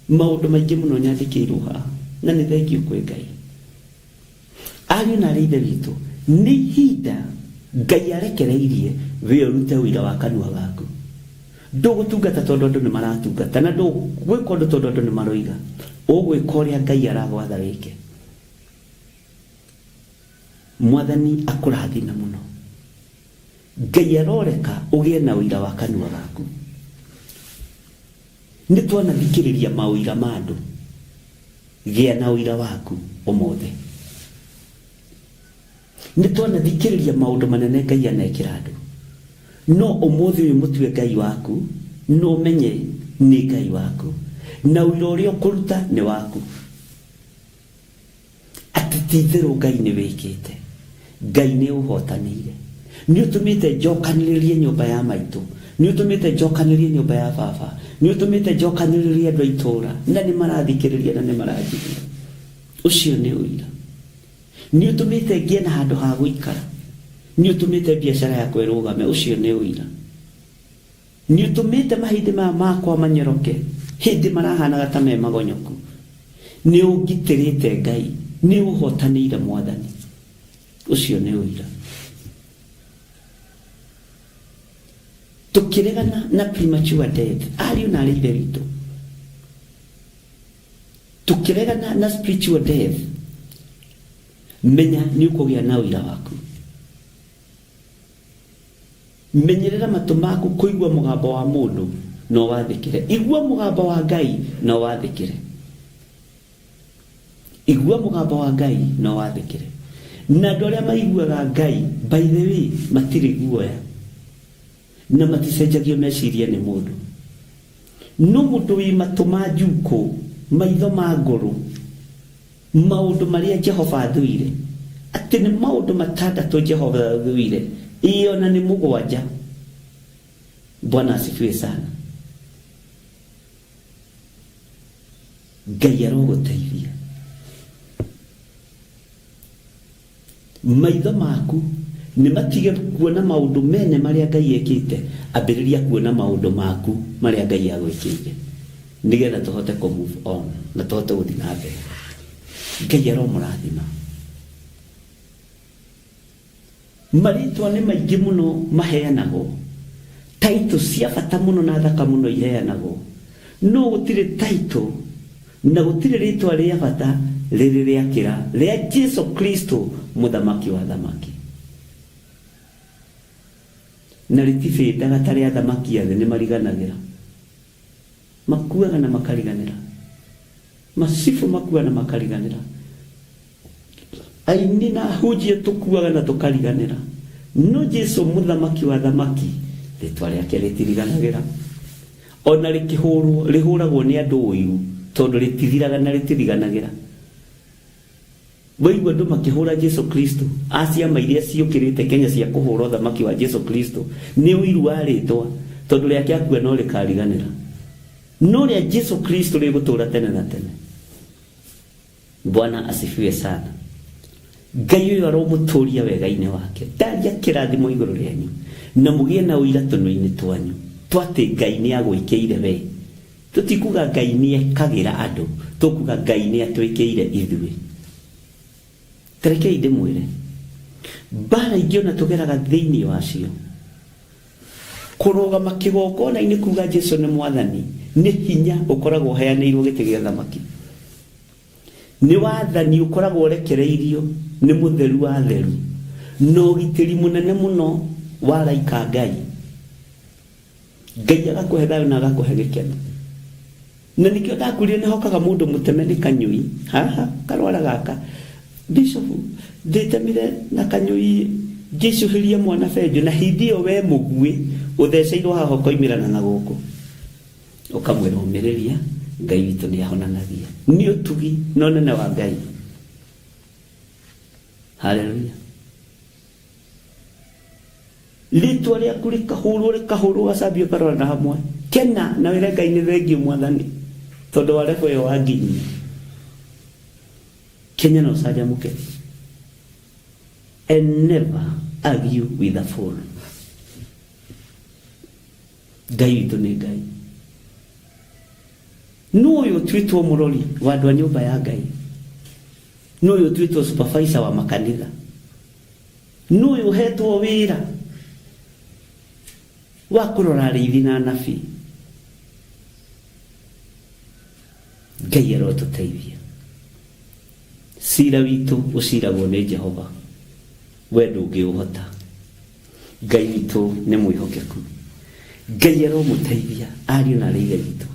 Maũndũ maingĩ mũno nyandĩkĩirwo haha, na nĩ thengiũ kwĩ Ngai. Ariũ na aarĩ ithe witũ, nĩ ihinda Ngai arekereirie we ũrute ũira wa kanua gaku. Ndũgũtungata tondũ andũ nĩ maratungata, na ndũgwĩka ũndũ tondũ andũ nĩ maroiga. Ũgwĩka ũrĩa Ngai aragwatha wĩke. Mwathani akũrathime mũno. Ngai aroreka ũgĩe na ũira wa kanua gaku. Nĩ twanathikĩrĩria maũira ma andũ, gĩa na ũira waku ũmothe. Nĩ twanathikĩrĩria maũndũ manene Ngai anekĩra andũ, no ũmũthĩ ũyũ mũtue Ngai waku, no ũmenye nĩ Ngai waku, na ũira ũrĩa ũkũruta nĩ waku. Atĩ ti itherũ Ngai nĩ wĩkĩte, Ngai nĩ ũhotanĩire. Nĩ ũtũmĩte njokanĩrĩrie nyũmba ya maitũ, nĩ ũtũmĩte njokanĩrĩrie nyũmba ya baba, nĩ ũtũmĩte njokanĩrĩrie andũ a itũũra, na nĩ marathikĩrĩria na nĩ maranjigua. Ũcio nĩ ũira. Nĩ ũtũmĩte ngĩe na handũ ha gũikara, nĩ ũtũmĩte biacara yakwa ĩrũgame. Ũcio nĩ ũira. Nĩ ũtũmĩte mahĩndĩ maya makwa manyoroke hĩndĩ marahanaga ta me magonyoku. Nĩ ũngitĩrĩte Ngai, nĩ ũhotanĩire Mwathani. Ũcio nĩ ũira. Tũkĩregana na premature death, ariũ na aarĩ ithe witũ, tũkĩregana na spiritual death, menya nĩ ũkũgĩa na ũira waku. Menyerera matũ maku kũigua mũgambo wa mũndũ na wathĩkĩre. Igua mũgambo wa Ngai na wathĩkĩre. Igua mũgambo wa Ngai na wathĩkĩre. Na andũ arĩa maiguaga Ngai, by the way, matirĩ guoya na maticenjagio meciria nĩ mũndũ. No mũndũ wĩ matũ ma njukũ, maitho ma ngũrũ, maũndũ marĩa Jehova athũire, atĩ nĩ maũndũ matandatũ Jehova athũire, iyo na nĩ mũgwanja. Bwana asifiwe sana. Ngai arogũteithia. Maitho maku nĩ matige kuona maũndũ mene marĩa Ngai ekĩte, ambĩrĩria kuona maũndũ maku marĩa Ngai agwĩkĩire, nĩgetha tũhote kũ move on na tũhote gũthiĩ na mbere. Ngai aromũrathima. Marĩtwa nĩ maingĩ mũno maheanagwo, taito cia bata mũno na thaka mũno iheanagwo, no gũtirĩ taito na gũtirĩ rĩtwa rĩa bata rĩrĩ rĩakĩra rĩa Jesu Kristo, mũthamaki wa thamaki. Na rĩtifĩndaga ta rĩa thamaki othe nĩ mariganagĩra, makuaga na makariganĩra, macibu makuaga na makariganĩra, aini na hunjia tũkuaga na tũkariganĩra, no Jesu mũthamaki wa thamaki rĩtwa rĩake rĩtiriganagĩra. Ona rĩhũragwo nĩ andũ ũiru, tondũ rĩtithiraga na rĩtiriganagĩra. Waigua andu makihura Jesu Kristo aciama iria ciukirite Kenya cia kuhura thamaki wa Jesu Kristo ni uiru waritwa tondu ria kiakua no rikariganira no ria Jesu Kristo rigutura tene na tene. Bwana asifiwe sana. Ngai uyu aromuturia wega-ini wake ndaria kirathimo iguru rianyu na mugie na uira tunu-ini twanyu twati Ngai ni agwikiire we tutikuga Ngai ni ekagira andu tukuga Ngai ni atwikiire ithui. Terekei ndimwire bara ingiona tugeraga thiini wacio kurugama kigongona-ini kuga Jesu ni mwathani ni hinya ukoragwo heanirwo giti gia thamaki. Ni wathani ukoragwo rekereirio ni mutheru wa theru no gitiri munene muno waraika Ngai. Ngai agakuhe thayo na agakuhe gikeno na nikio ndakurie ni hokaga mundu mutemeni kanyui haha karwara gaka Bishop nditemire na kanyui Jesuhiria mwana Benjo na hindio we mugui utheceirwo haho koimirana na guku ukamwira umiriria Ngai witu ni ahonanagia ni utugi no nene wa Ngai. Haleluya. Litwa ria kurikahuru asabio karora na hamwe kena na wira Ngai ni thengio mwathani tondu warefo yo wanginyi Kenya no saja muke and never argue with a fool. Ngai witu ni Ngai. No yo twitwo murori wa andu a nyumba ya Ngai. No yo twitwo supervisor wa makanitha. No yo hetwo wira wa kurora rithi na nabii. Ngai arotuteithia. Sira witu uciragwo ni Jehova we ndungiuhota. Ngai witu ni mwihokeku. Ngai aromuteithia ariu na riithe witu.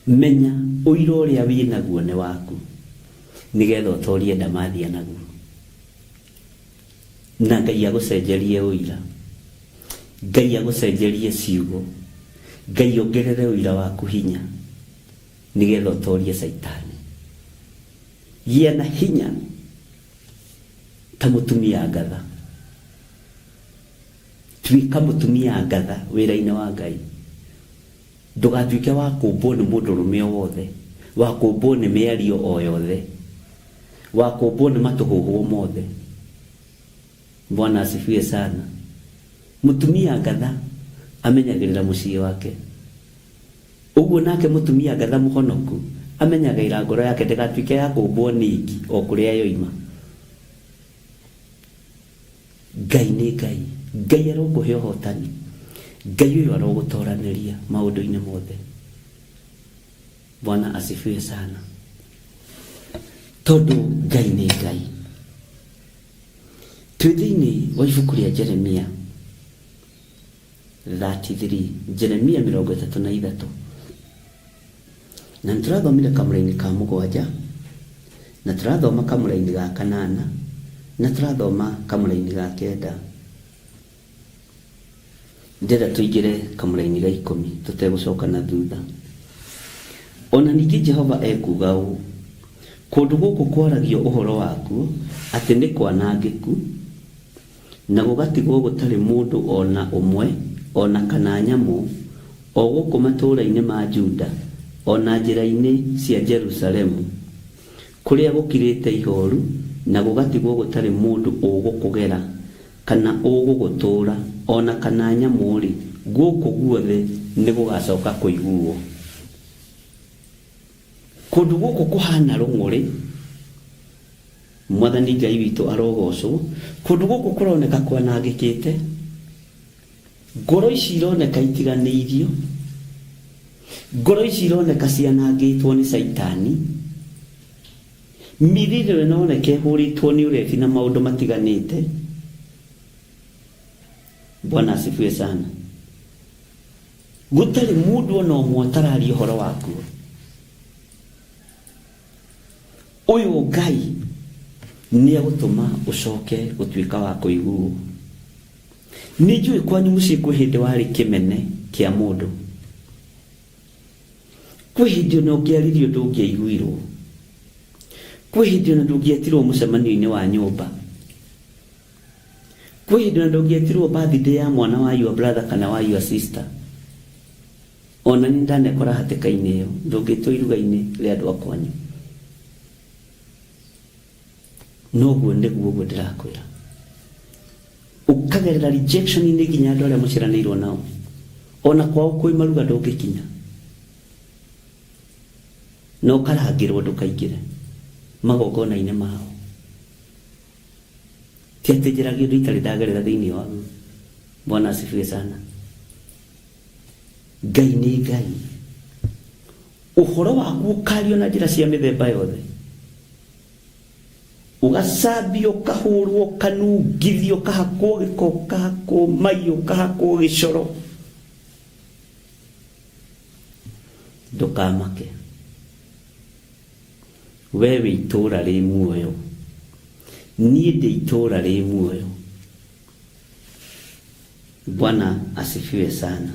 Menya uiro uria winaguo ni waku nigetha utorie ndamathia naguo na Ngai agucenjerie uira. Ngai agucenjerie ciugo. Ngai ongerere uira waku hinya nigetha utorie Saitani. Gia na hinya ta mutumia ngatha. Twika mutumia ngatha wira-ini wa Ngai. Ndugatuike wa kumbwo ni mundurume wothe, wa kumbwo ni miario o yothe, wa kumbwo ni matuhuhu mothe. Bwana asifiwe sana. Mutumia ngatha amenyagirira mucii wake. Uguo nake mutumia ngatha muhonoku amenyagirira ngoro yake ndegatuike ya kumbwo ningi o kuria yoima. Ngai ni Ngai. Ngai arokuhe uhotani. Ngai uyu arogutoraniria maundu-ini mothe. Bwana asifiwe sana. Tondu Ngai ni Ngai. Twithini wa ibuku ria Jeremia 33 Jeremia 33 na turathomire kamuraini ka mugwanja na turathoma kamuraini ga kanana na turathoma kamuraini ga kenda. Ndenda tuigire kamuraini ga 10 tutegucoka na thutha. Ona ningi Jehova ekuga u kundu guku kwaragio uhoro waku ati ni kwanangiku na gugatigwo gutari mundu ona umwe ona kana nyamu o guku matura-ini ma Juda ona njira-ini cia Jerusalemu kuria gukirite ihoru na gugatigwo gutari mundu ugukugera kana ugugutura ona kana nyamuri guku guothe ni gugacoka kuiguo. Kundu guku kuhana rung'uri Mwathani Ngai witu arogocwo. Kundu guku kuroneka kwanangikite. Ngoro ici ironeka itiganiirio. Ngoro ici ironeka cianangitwo ni Saitani. Mirire inoneka ihuritwo ni urefi na maundu matiganite. Bwana asifiwe sana. Gutari mundu ona umwe tarari uhoro waku. Uyu Ngai ni agutuma ucoke utuika wa kuiguo. Ni njui kwanyu mucii kwi hindi wari kimene kia mundu. kwĩ hĩndĩ ona ũngĩaririo ndũngĩaiguirwo, kwĩ hĩndĩ ona ndũngĩetirwo mũcemanio-inĩ wa nyũmba, kwĩ hĩndĩ ona ndũngĩetirwo birthday ya mwana wa your brother kana wa your sister. Ona nĩ ndanekora hatĩka-inĩ ĩyo, ndũngĩtwo iruga-inĩ rĩa andũ a kwanyu. Noguo nĩguo ũguo ndĩrakwĩra, ũkagerera rejection-inĩ nginya andũ arĩa mũciranĩirwo nao, ona kwao kwĩ maruga ndũngĩkinya, na ũkarangĩrwo ndũkaingĩre magongona-inĩ mao. Ti atĩ njĩragio ũndũ itarĩ ndagerera thĩinĩ wa Bwana asifiwe sana. Ngai nĩ Ngai, ũhoro waku ũkario na njĩra cia mĩthemba yothe, ũgacambio, ũkahũrwo, ũkanungithio, ũkahakwo gĩko, ũkahakwo mai, ũkahakwo gĩcoro. Ndũkamake, we wĩ itũũra rĩ muoyo, niĩ ndĩ itũũra rĩ muoyo. Bwana asifiwe sana.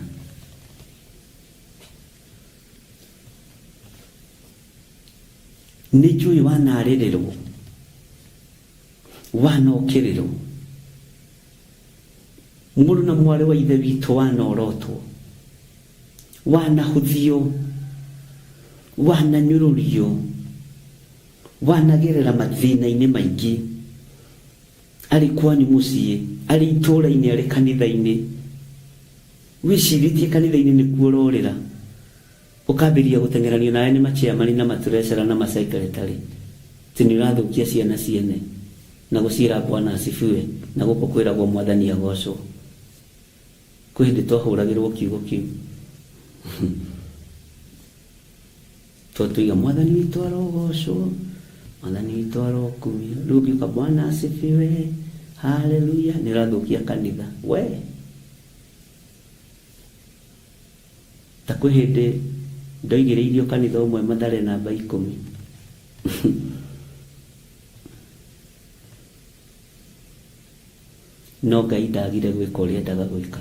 Nĩ njũĩ wanarĩrĩrwo, wanokererwo, mũrũ na mwarĩ wa ithe witũ wanorotwo, wanahuthio, wananyũrũrio, wanagerera mathĩna-inĩ maingĩ, arĩ kwanyu mũciĩ, arĩ itũũra-inĩ, arĩ kanitha-inĩ. Wĩcirĩtie kanitha-inĩ nĩkuo ũrorĩra, ũkambĩrĩria gũtengeranio nawe nĩ machairman na matrecera na masecretary, atĩ nĩ ũrathũkia ciana ciene na gũciĩra Bwana asifiwe, na gũkũ kwĩragwo Mwathani agocwo. Kwĩ hĩndĩ twahũragĩrwo kiugo kĩu tũiga Mwathani witũ arogocwo, Mwathani witũ arokumio, rĩu ũngĩũka Bwana asifiwe, haleluya, nĩ ũrathũkia kanitha. We ta kwĩ hĩndĩ ndoigĩrĩirio kanitha ũmwe Mathare namba 10 no Ngai ndagire gwĩka ũrĩa endaga gwĩka.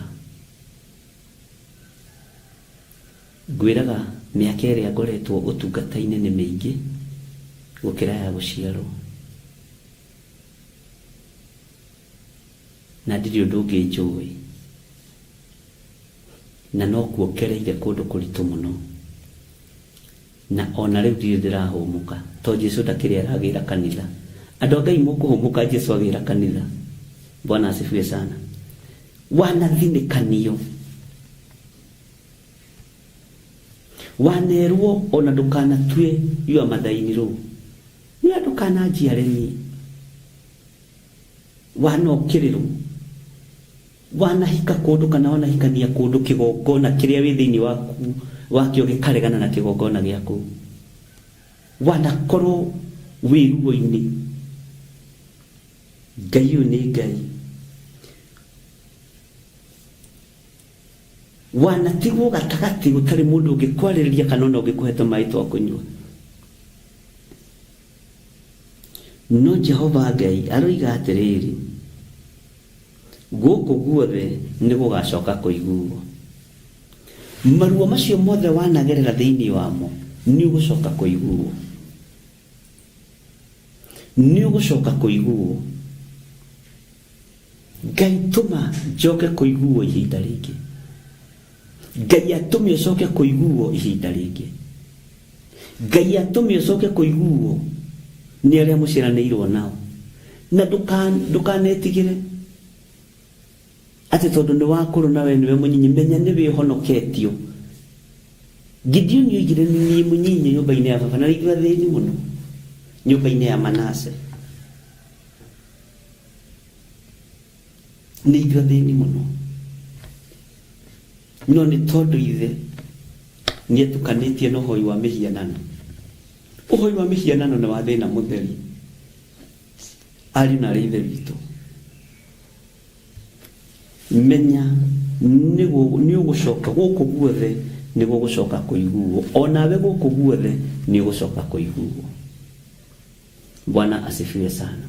Ngwĩraga mĩaka ĩrĩa ngoretwo ũtungata-inĩ nĩ mĩingĩ gũkĩra ya gũciarwo, na ndirĩ ũndũ ũngĩ njũĩ, na no kuokereire kũndũ kũritũ mũno, na ona rĩu ndirĩ ndĩrahũmũka, tondũ Jesũ ndakĩrĩ aragĩra kanitha. Andũ a Ngai mũkũhũmũka, Jesũ agĩra kanitha. Bwana asifiwe sana. Wanathinĩkanio, wanerwo ona ndũkanatue yua mathaini rũu, nĩ ndũkananjiare niĩ, wanokererwo, wanahika kũndũ kana wanahikania kũndũ kĩgongona kĩrĩa wĩ thĩinĩ waku wakĩo gĩkaregana na kĩgongona gĩaku, wanakorwo wĩ ruo-inĩ. Ngai ũyũ nĩ Ngai, wanatigwo gatagatĩ gũtarĩ mũndũ ũngĩkwarĩrĩria kana ona ũngĩkũhete maĩ twa kũnyua. No Jehova Ngai aroiga atĩrĩrĩ, gũkũ guothe nĩ gũgacoka kũiguo. Maruo macio mothe wanagerera thĩinĩ wamo nĩ ũgũcoka kũiguo, nĩ ũgũcoka kũiguo. Ngai tũma njoke kũiguo ihinda rĩngĩ, Ngai atũme ũcoke kũiguo ihinda rĩngĩ, Ngai atũme ũcoke kũiguo nĩ arĩa mũciranĩirwo nao. Na ndũkanetigĩre atĩ tondũ nĩ wakũrũ nawe nĩwe mũnyinyi, menya nĩ wĩhonoketio. Gideon oigire niĩ mũnyinyi nyũmba-inĩ ya baba, na rĩngĩ thĩni mũno nyũmba-inĩ ya Manase, nĩ ithuĩ thĩni mũno, no nĩ tondũ ithe nĩ etukanĩtie na ũhoi wa mĩhianano. Ũhoi wa mĩhianano nĩ wa thĩna mũtheri, ariũ na arĩ ithe witũ. Menya nĩ ũgũcoka gũkũ guothe, nĩ gũgũcoka kũiguo, onawe gũkũ guothe nĩ ũgũcoka kũiguo. Bwana asifiwe sana.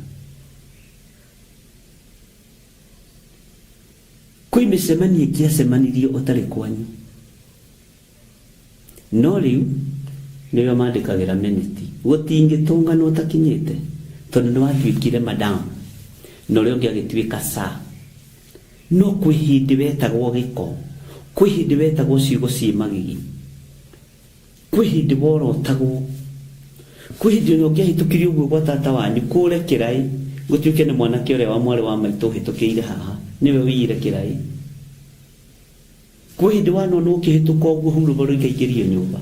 Kwĩ mĩcemanio ĩngĩacemanirio ũtarĩ kwanyu, no rĩu niwe mandikagira minute gutingitunga no takinyite tondu no atwikire madam no leo ngagitwika saa no kwihindi betagwo giko kwihindi betagwo ciugo ciimagigi kwihindi borotagwo kwihindi no ngahitukirio uguo gwa tata wanyu kure kirai gutwike ni mwanake uria wa mwari wa maitu hitukiire haha niwe wiyire kirai kwihindi wano no kihituka uguo huru boro ikaigirio nyumba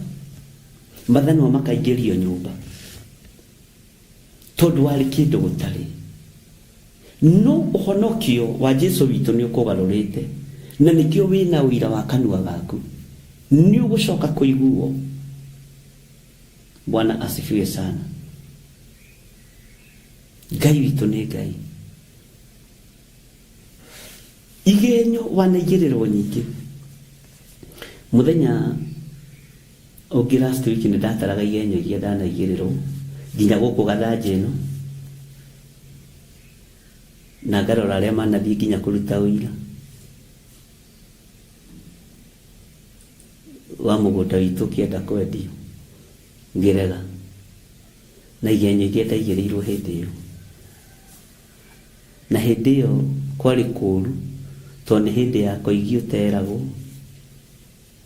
mathano makaigirio nyumba tondu wari kindu gutari no uhonokio wa Jesu witu ni ukugarurite na nikio wina wira wa kanua gaku ni ugucoka kuiguo. Bwana asifiwe sana. Ngai witu ni Ngai. Igenyo wanaigirirwo nyingi muthenya ogi last week ni ndataraga igenyo igia ndanaigirirwo nginya guku gathanji no na ngarora aria manathii nginya kuruta uira wa mugunda witu kienda kwendio ngirega na igenyo igia ndaigirirwo hindi iyo na hindi iyo kwari kuru tondu hindi ya koigio teragwo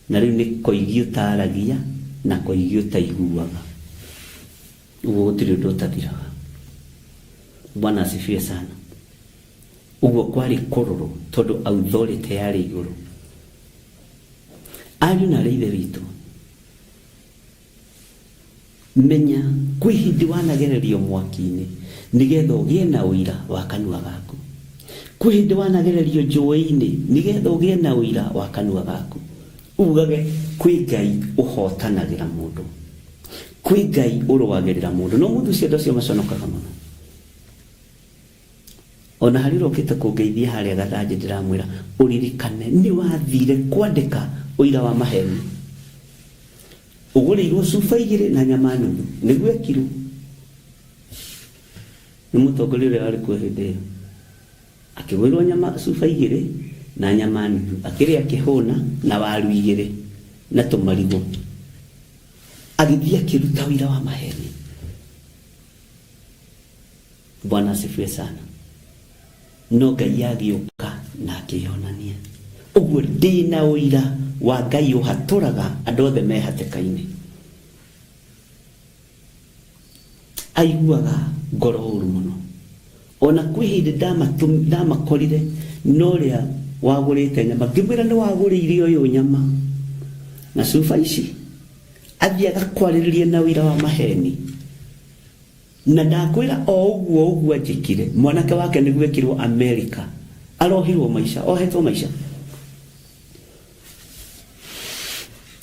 na riu ni koigio taragia na koigio taiguaga uguo gutiri undu utathiraga. Bwana asifiwe sana. Uguo kwari kururu tondu authority yari iguru. Ariu na reithe witu menya kwihindi wanagererio mwaki-ini nigetha ugie na uira wa kanua gaku. Kwihindi wanagererio njui-ini nigetha ugie na uira wa kanua gaku. Ugage kwi Ngai uhotanagira mundu, kwi Ngai urwagirira mundu no mundu cio ndacio maconokaga muno. Ona hari rokite kungeithia haria gathanji ndiramwira uririkane ni wathire kwandika uira wa maheni ugurirwo cuba igiri na nyama nuthu niguo ekirwo ni mutongoria uria wari kuo hindi iyo akigwirwo nyama cuba igiri na nyama nuthu akiria kihuna na waru igiri na tumarigo agithia kiruta wira wa maheni. Bwana asifiwe sana. No Ngai agiuka na akionania uguo ndina uira wa Ngai uhaturaga andu othe mehatikaini. Aiguaga ngoro uru muno ona kwihindi ndamakorire no ria wagurite nyama ngimwira ni wagurire uyu nyama na cuba ici athiaga kwaririria na wira wa maheni na ndakwira o uguo anjikire mwanake wake ni gwekirwo America arohirwo maisha ohetwo maisha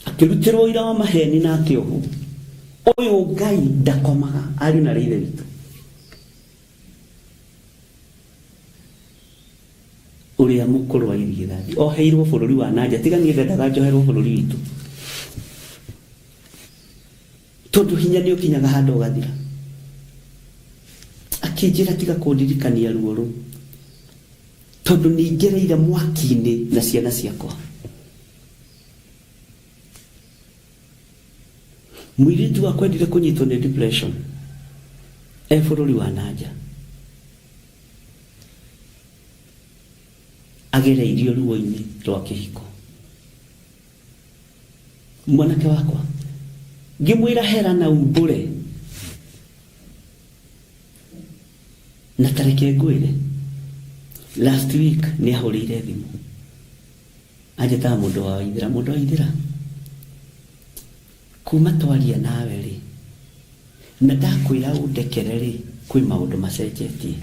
akirutirwo wira wa maheni na akiohu. Uyu Ngai ndakomaga ari na reithe witu uria mukuru wa irigirathi oheirwo bururi wa nanja tiga ni ndendaga njoherwo bururi witu tondu hinya ni ukinyaga handu ugathira akinjira tiga kundirikania ruo ru tondu ni ngereire mwaki-ini na ciana ciakwa. Mwiritu akwendire kunyitwo ni depression bururi wa nanja agereirio ruo-ini rwa kihiko. Mwanake wakwa ngimwira hera na umbure na tareke ngwire last week ni ahurire thimu ajeta mundu wa ithira kuma twaria nawe ri na ndakwira undekere ri kwi maundu macenjetie.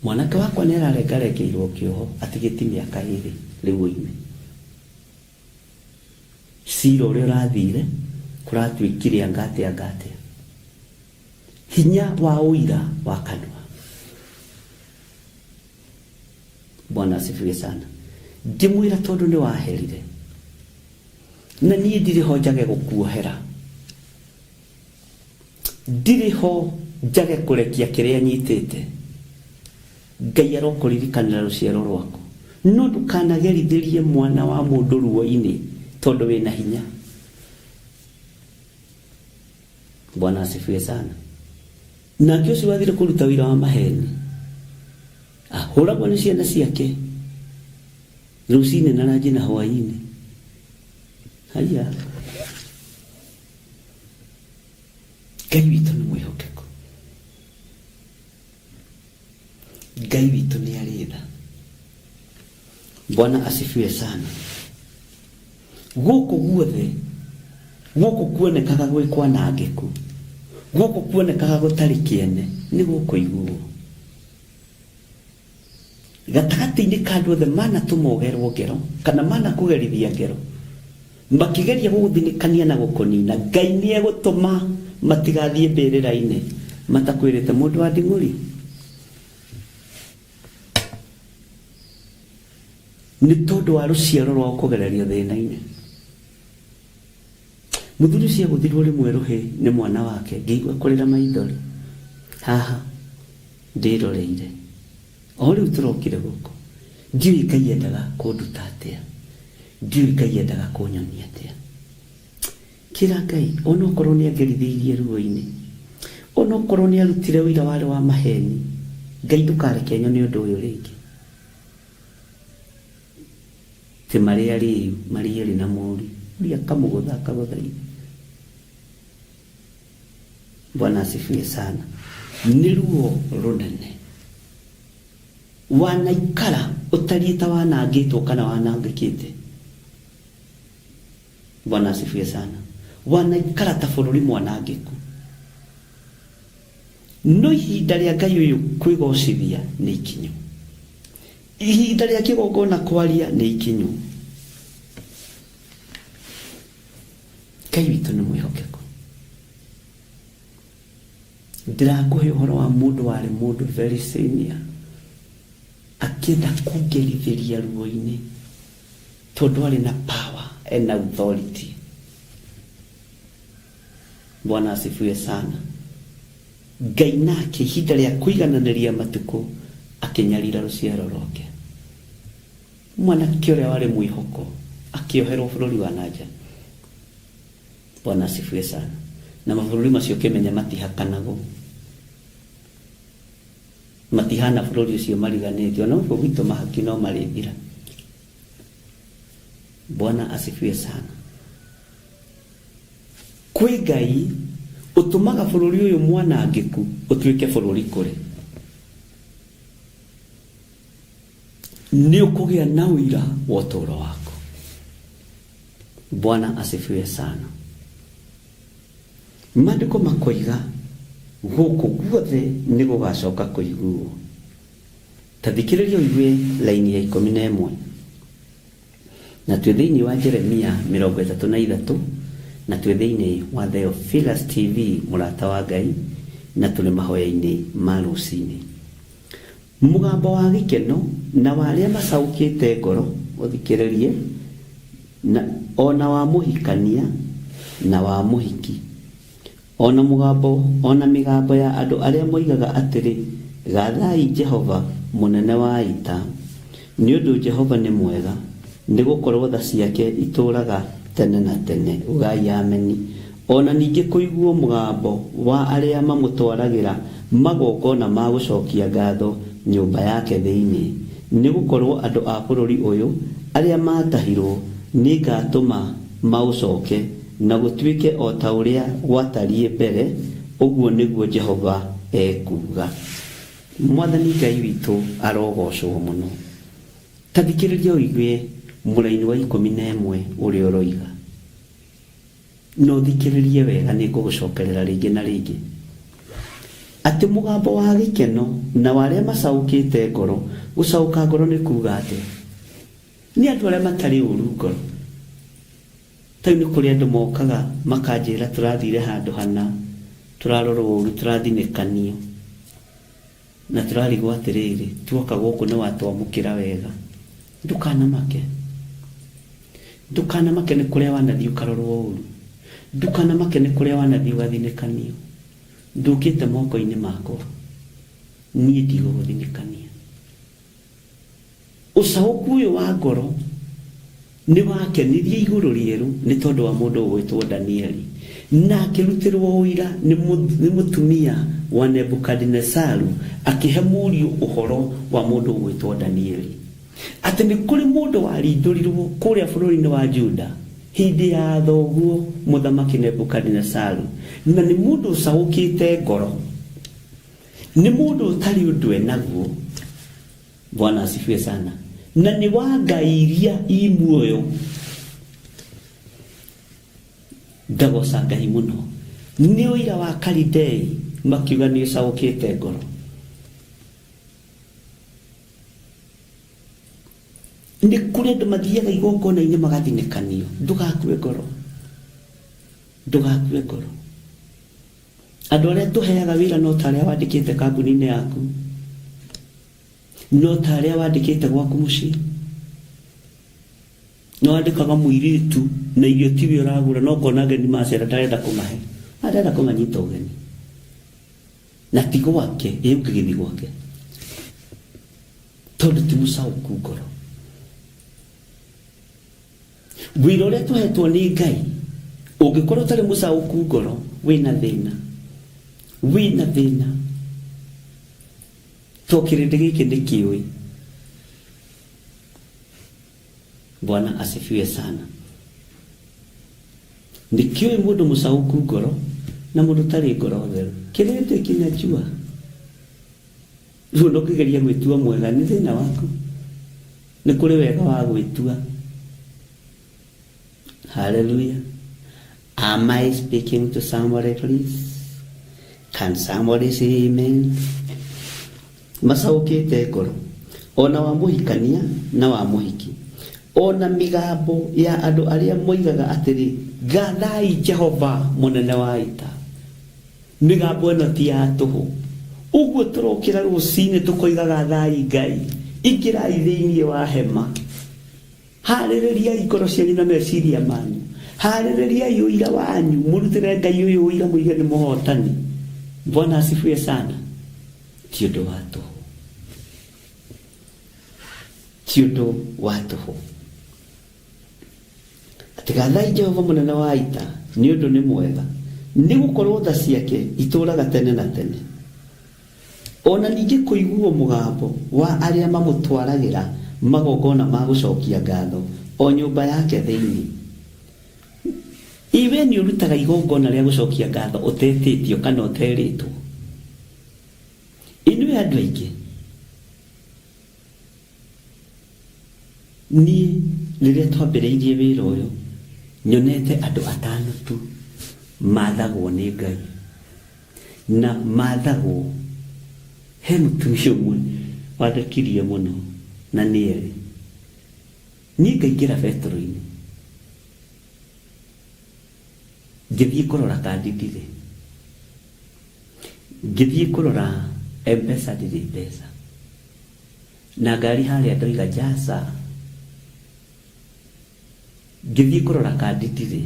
Mwanake wakwa ni ararengarengeirwo kioho atigiti miaka iri riu-ini cira uria urathire kuratwikire angate hinya wa uira wa kanua. Bwana asifiwe sana. Ndimwira tondu ni waherire na nie ndiriho njage gukuohera ndiriho njage kurekia kiria nyitite. Ngai arokurikanira ruciaro rwaku no ndukanagerithirie mwana wa mundu ruo-ini tondu wina hinya Bwana asifiwe sana. Na kio si wathire kuruta wira wa maheni ahuragwo ni ciana ciake rucini na rangi na hwaini. Haya, Ngai witũ nĩ mwĩhokeku. Ngai witũ nĩ arĩ tha. Bwana asifiwe sana. Gũkũ guothe, gũkũ kuonekaga gwĩ kwanangĩku, gũkũ kuonekaga gũtarĩ kĩene, nĩ gũkũiguo. Gatagatĩ-inĩ ka andũ othe manatũmogerwo ngero kana manakũgerithia ngero makĩgeria gũgũthinĩkania na gũkũnina, Ngai nĩ egũtũma matigathiĩ mbĩrĩra-inĩ matakwĩrĩte mũndũ wa nding'ũri. Nĩ tondũ wa rũciaro rwao kũgererio thĩna-inĩ. Mũthuri ũcio agũthirwo rĩmwe rũhĩ nĩ mwana wake, ngĩigua kũrĩra maithori. Haha ndĩroreire, o rĩu tũrokire gũkũ, ndiũĩ Ngai endaga kũnduta atĩa, ndiũĩ Ngai endaga kũnyonia atĩa. Kĩra Ngai, onokorwo nĩ angerithĩirie ruo-inĩ, onokorwo nĩ arutire wĩra warĩ wa maheni, Ngai ndũkareke nyone ũndũ ũyũ rĩngĩ. Ti marĩa rĩu marĩerĩ na mũri ria kamũgũtha akagũthaitha. Bwana asifiwe sana. Nĩ ruo rũnene. Wanaikara ũtariĩ ta wanangĩtwo kana wanangĩkĩte. Bwana asifiwe sana. Wanaikara ta bũrũri mwanangĩku. No ihinda rĩa Ngai ũyũ kwĩgocithia nĩ ikinyu. Ihinda rĩa kĩgongona kwaria nĩ ikinyu. Ngai witũ nĩ mwĩhokeku. Ndĩrakũhe ũhoro wa mũndũ warĩ mũndũ very senior, akĩenda kũngerithĩria ruo-inĩ tondũ arĩ na power and authority. Bwana asifiwe sana. Ngai nake ihinda rĩa kũigananĩria matukũ akĩnyarira rũciaro rwake. Mwanake ũrĩa warĩ mwĩhoko akĩoherwo bũrũri wa nanja. Bwana asifiwe sana. Na mabũrũri macio kĩmenya matihakanagwo, matihana bũrũri ũcio mariganĩtio, no gwitũ mahaki no marĩthira. Bwana asifiwe sana. Kwĩ Ngai ũtũmaga bũrũri ũyũ mwanangĩku ũtuĩke bũrũri kũrĩ. Nĩ ũkũgĩa na ũira wa ũtũũro waku. Bwana asifiwe sana. Maandĩko makoiga gũkũ guothe nĩ gũgacoka kũiguo. Ta thikĩrĩria ũigue laini ya 11 na twĩ thĩinĩ wa Jeremia 33 na twĩ thĩinĩ wa Theophilus TV mũrata wa Ngai na tũrĩ mahoya-inĩ ma rũcinĩ. Mũgambo wa gĩkeno na warĩa macaukĩte ngoro ũthikĩrĩrie na ona wa mũhikania na wa mũhiki, ona mũgambo ona mĩgambo ya andũ arĩa moigaga atĩrĩ gathai Jehova mũnene wa ita, nĩ ũndũ Jehova nĩ mwega, nĩ gũkorwo tha ciake itũũraga tene na tene. Ugai ameni. Ona ningĩ kũiguo mũgambo wa arĩa mamũtwaragĩra magongona ma gũcokia ngatho nyũmba yake thĩinĩ, nĩ gũkorwo andũ a bũrũri ũyũ arĩa matahirwo nĩ ngatũma maũcoke na gũtuĩke o ta ũrĩa gwatariĩ mbere, ũguo nĩguo Jehova ekuga. Mwathani Ngai witũ arogocwo mũno. Ta thikĩrĩria ũigue mũraini wa 11 ũrĩa ũroiga. No thikĩrĩrie wega, nĩ ngũgũcokerera rĩngĩ na rĩngĩ. Atĩ mũgambo wa gĩkeno na warĩa macaukĩte ngoro. Gũcauka ngoro nĩ kuuga atĩ nĩ andũ arĩa matarĩ ũru ngoro. Tau nĩ kũrĩ andũ mokaga makanjĩra tũrathire handũ hana, tũrarorwo ũru, tũrathinĩkanio, na tũrarigwo atĩrĩrĩ, tuoka gũkũ nĩ watwamũkĩra wega. Ndũkanamake. Ndũkanamake nĩ kũrĩa wanathiĩ ũkarorwo ũru. Ndũkanamake nĩ kũrĩa wanathiĩ ũgathinĩkanio. Ndũkĩte moko-inĩ makwa, niĩ ndigũgũthinĩkania. Ũcaũku ũyũ wa ngoro nĩ wakenirie igũrũ rĩerũ nĩ tondũ wa mũndũ ũgwĩtwo Danieli. na akirutirwo uira ni mutumia wa Nebukadnezaru akihe Mũriũ uhoro wa mundu gwitwo Danieli ati ni kuri mundu warindurirwo kuria bururi-ini wa Juda hindi ya thoguo muthamaki Nebukadnezaru na ni mundu ucaukite ngoro ni mundu utari undu enaguo. Bwana asifiwe sana. Na ni wa ngai iria i muoyo ndagoca ngai muno ni uira wa Kalidei makiuga ni ucaukite ngoro. Ni kuri andu mathiaga igongona-ini magathinekanio. Ndugakue ngoro, ndugakue ngoro. Andu aria tuheaga wira no ta aria wandikite kambuni-ini yaku, no ta aria wandikite gwaku mucii, no wandikaga muiritu na irio tiwe uragura no kona ageni macera ndarenda kumahe, arenda kumanyita ugeni na ti gwake yukigithi gwake tondu ti mucauku ngoro. Wira uria tuhetwo ni Ngai ungikorwo tari mucauku ngoro wina thina, wina thina. To kirindi giki ni kiwi. Bwana asifiwe sana. Ni kiwi mundu mucauku ngoro na mundu tari ngoro theru. Kirindi kinajua ruo ndokigeria gwitua mwega ni thina waku, ni kuri wega wa gwitua. Hallelujah. Am I speaking to somebody, please? Can somebody say amen? Macaukite ngoro ona wa muhikania na wa muhiki, ona migambo ya andu aria moigaga atiri ngathai Jehova munene wa ita. Migambo ino ti ya tuhu. Uguo turokira rucini tukoigaga thai Ngai, ikirai thiini wa hema. Haririria ngoro cianyu na meciria manyu, haririria uira wanyu, murutire Ngai uyu uira muige ni muhotani. Bwana asifiwe sana. Ti undu wa tuhu, ti undu wa tuhu. Atigathai Jehova munene wa ita ni undu ni mwega, ni gukorwo tha ciake ituraga tene na tene. Ona ningi kuiguo mugambo wa aria mamutwaragira magongona ma gucokia ngatho o nyumba yake thiini. Iwe ni urutaga igongona ria gucokia ngatho utetitio kana uteritwo. Inui andu aingi ni riria twambiriirie wira uyu nyonete andu atano tu mathagwo ni Ngai na mathagwo he mutumia umwe wandekirie muno na nieri ni ngaingira betro-ini ngithii kurora kandi ndire, ngithii kurora M-Pesa ndire mbeca na ngari haria ndoiga Jasa, ngithii kurora kandi ndire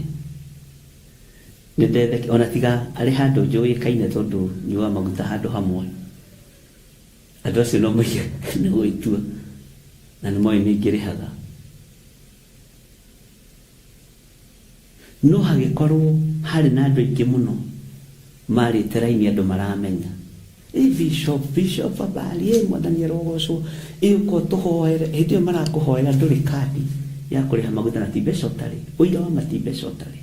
nindetheke ona tiga ari handu njuikaine tondu nyua maguta handu hamwe. Andu acio no moige ni gwitua na ni moi ningirihaga. No hagikorwo hari na andu aingi muno marite raini andu maramenya bishop abali mwathani arogocwo uko tuhoere hindi yo marakuhoera nduri kandi ya kuriha maguta na ti mbeca utari uira wa mati mbeca utari.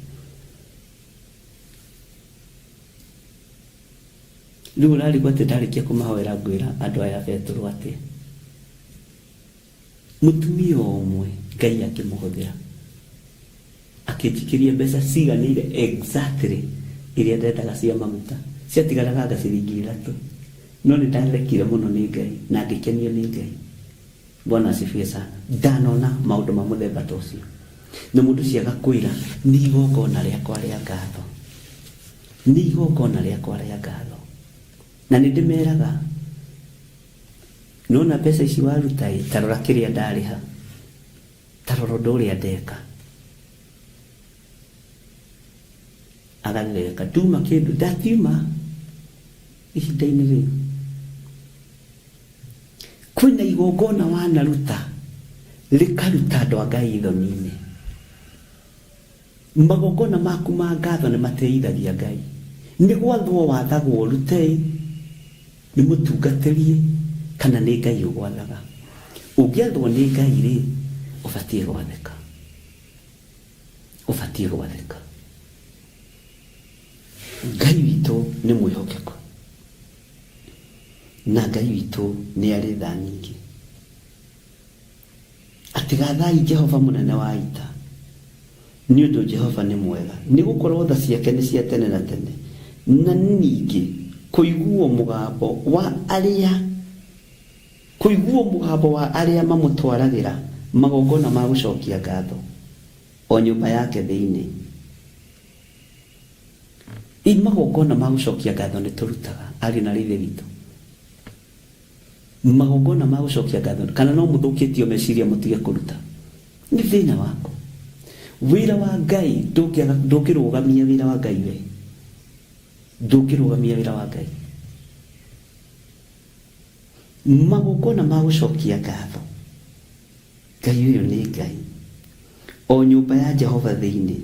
Riu rari gwate ndarikia kumahoera ngwira andu aya Petro ati mutumia umwe Ngai akimuhuthira akijikiria mbeca ciganire exactly iria ndendaga cia maguta ciatigaraga gaciringi 3 no ni ndarekire muno ni Ngai na ngikenio ni Ngai. Bwana asifiwe sana. Ndanona maundu ma muthemba ta ucio na mundu ciaga kwira ni igongona riakwa ria ngatho, ni igongona riakwa ria ngatho. Na nindimeraga nona pesa ici warutai tarora kiria ndariha, tarora ndu uria ndeka, agaleka tuma kindu ndatima ihinda-ini riu kwina igongona wanaruta rikaruta andu a Ngai thoni-ini magongona maku ma ngatho nĩ mateithagia Ngai. Nĩ gwathwo wathagwo ũrute, nĩ mũtungatĩrie, kana nĩ Ngai ũgwathaga. Ũngĩathwo nĩ Ngai rĩ, ũbatiĩ gwathĩka, ũbatiĩ gwathĩka. Ngai witũ nĩ mwĩhokeku, na Ngai witũ nĩ arĩ tha nyingĩ. Atigathai Jehova mũnene wa ita, nĩ ũndũ Jehova nĩ mwega, nĩ gũkorwo tha ciake nĩ cia tene na tene. Na ningĩ kũiguo mũgambo wa arĩa mamũtwaragĩra magongona ma gũcokia ngatho o nyũmba yake thĩinĩ. Magongona ma gũcokia ngatho nĩ tũrutaga arĩ na rĩthe witũ. Magongona ma gũcokia ngatho, kana no mũthũkĩtio meciria mũtige kũruta, nĩ thĩna wako. Wĩra wa Ngai ndũngĩrũgamia wĩra wa Ngai we, ndũngĩrũgamia wĩra wa Ngai. Magongona ma gũcokia ngatho, Ngai ũyũ nĩ Ngai o nyũmba ya Jehova thĩinĩ,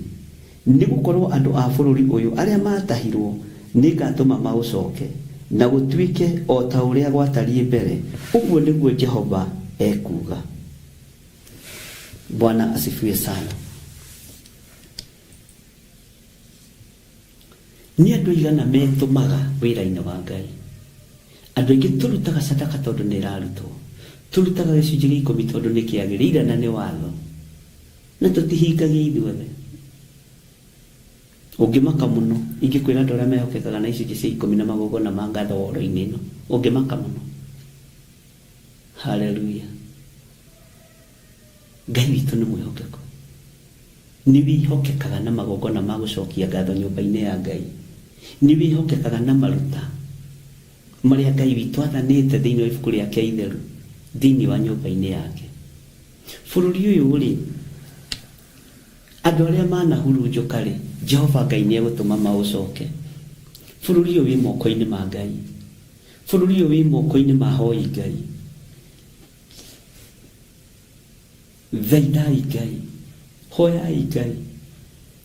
nĩ gũkorwo andũ a bũrũri ũyũ arĩa matahirwo nĩ ngatũma maũcoke na gũtuĩke o ta ũrĩa gwatariĩ mbere. Ũguo nĩguo Jehova ekuga. Bwana asifiwe sana. Nĩ andũ aigana metũmaga wĩra-inĩ wa Ngai? Andũ aingĩ tũrutaga sadaka tondũ nĩ ĩrarutwo, tũrutaga gĩcunjĩ gĩa 10 tondũ nĩ kĩagĩrĩire na nĩ watho, na tũtihingagia ithuothe. Ũngĩmaka mũno ingĩkwĩra andũ arĩa mehokekaga na icunjĩ cia 10 na magongona ma ngatho woro-inĩ ĩno, ũngĩmaka mũno. Haleluya. Ngai witũ nĩ mwĩhokeku, nĩ wĩhokekaga na magongona ma gũcokia ngatho nyũmba-inĩ ya Ngai, nĩ wĩhokekaga na maruta marĩa Ngai witũ athanĩte thĩinĩ wa ibuku rĩake itheru thĩinĩ wa nyũmba-inĩ yake. Bũrũri ũyũ rĩ, andũ arĩa manahurunjũka rĩ, Jehova Ngai nĩ egũtũma maũcoke. Bũrũri ũyũ wĩ moko-inĩ ma Ngai, bũrũri ũyũ wĩ moko-inĩ ma hoi Ngai. Thaithai Ngai, hoyai Ngai,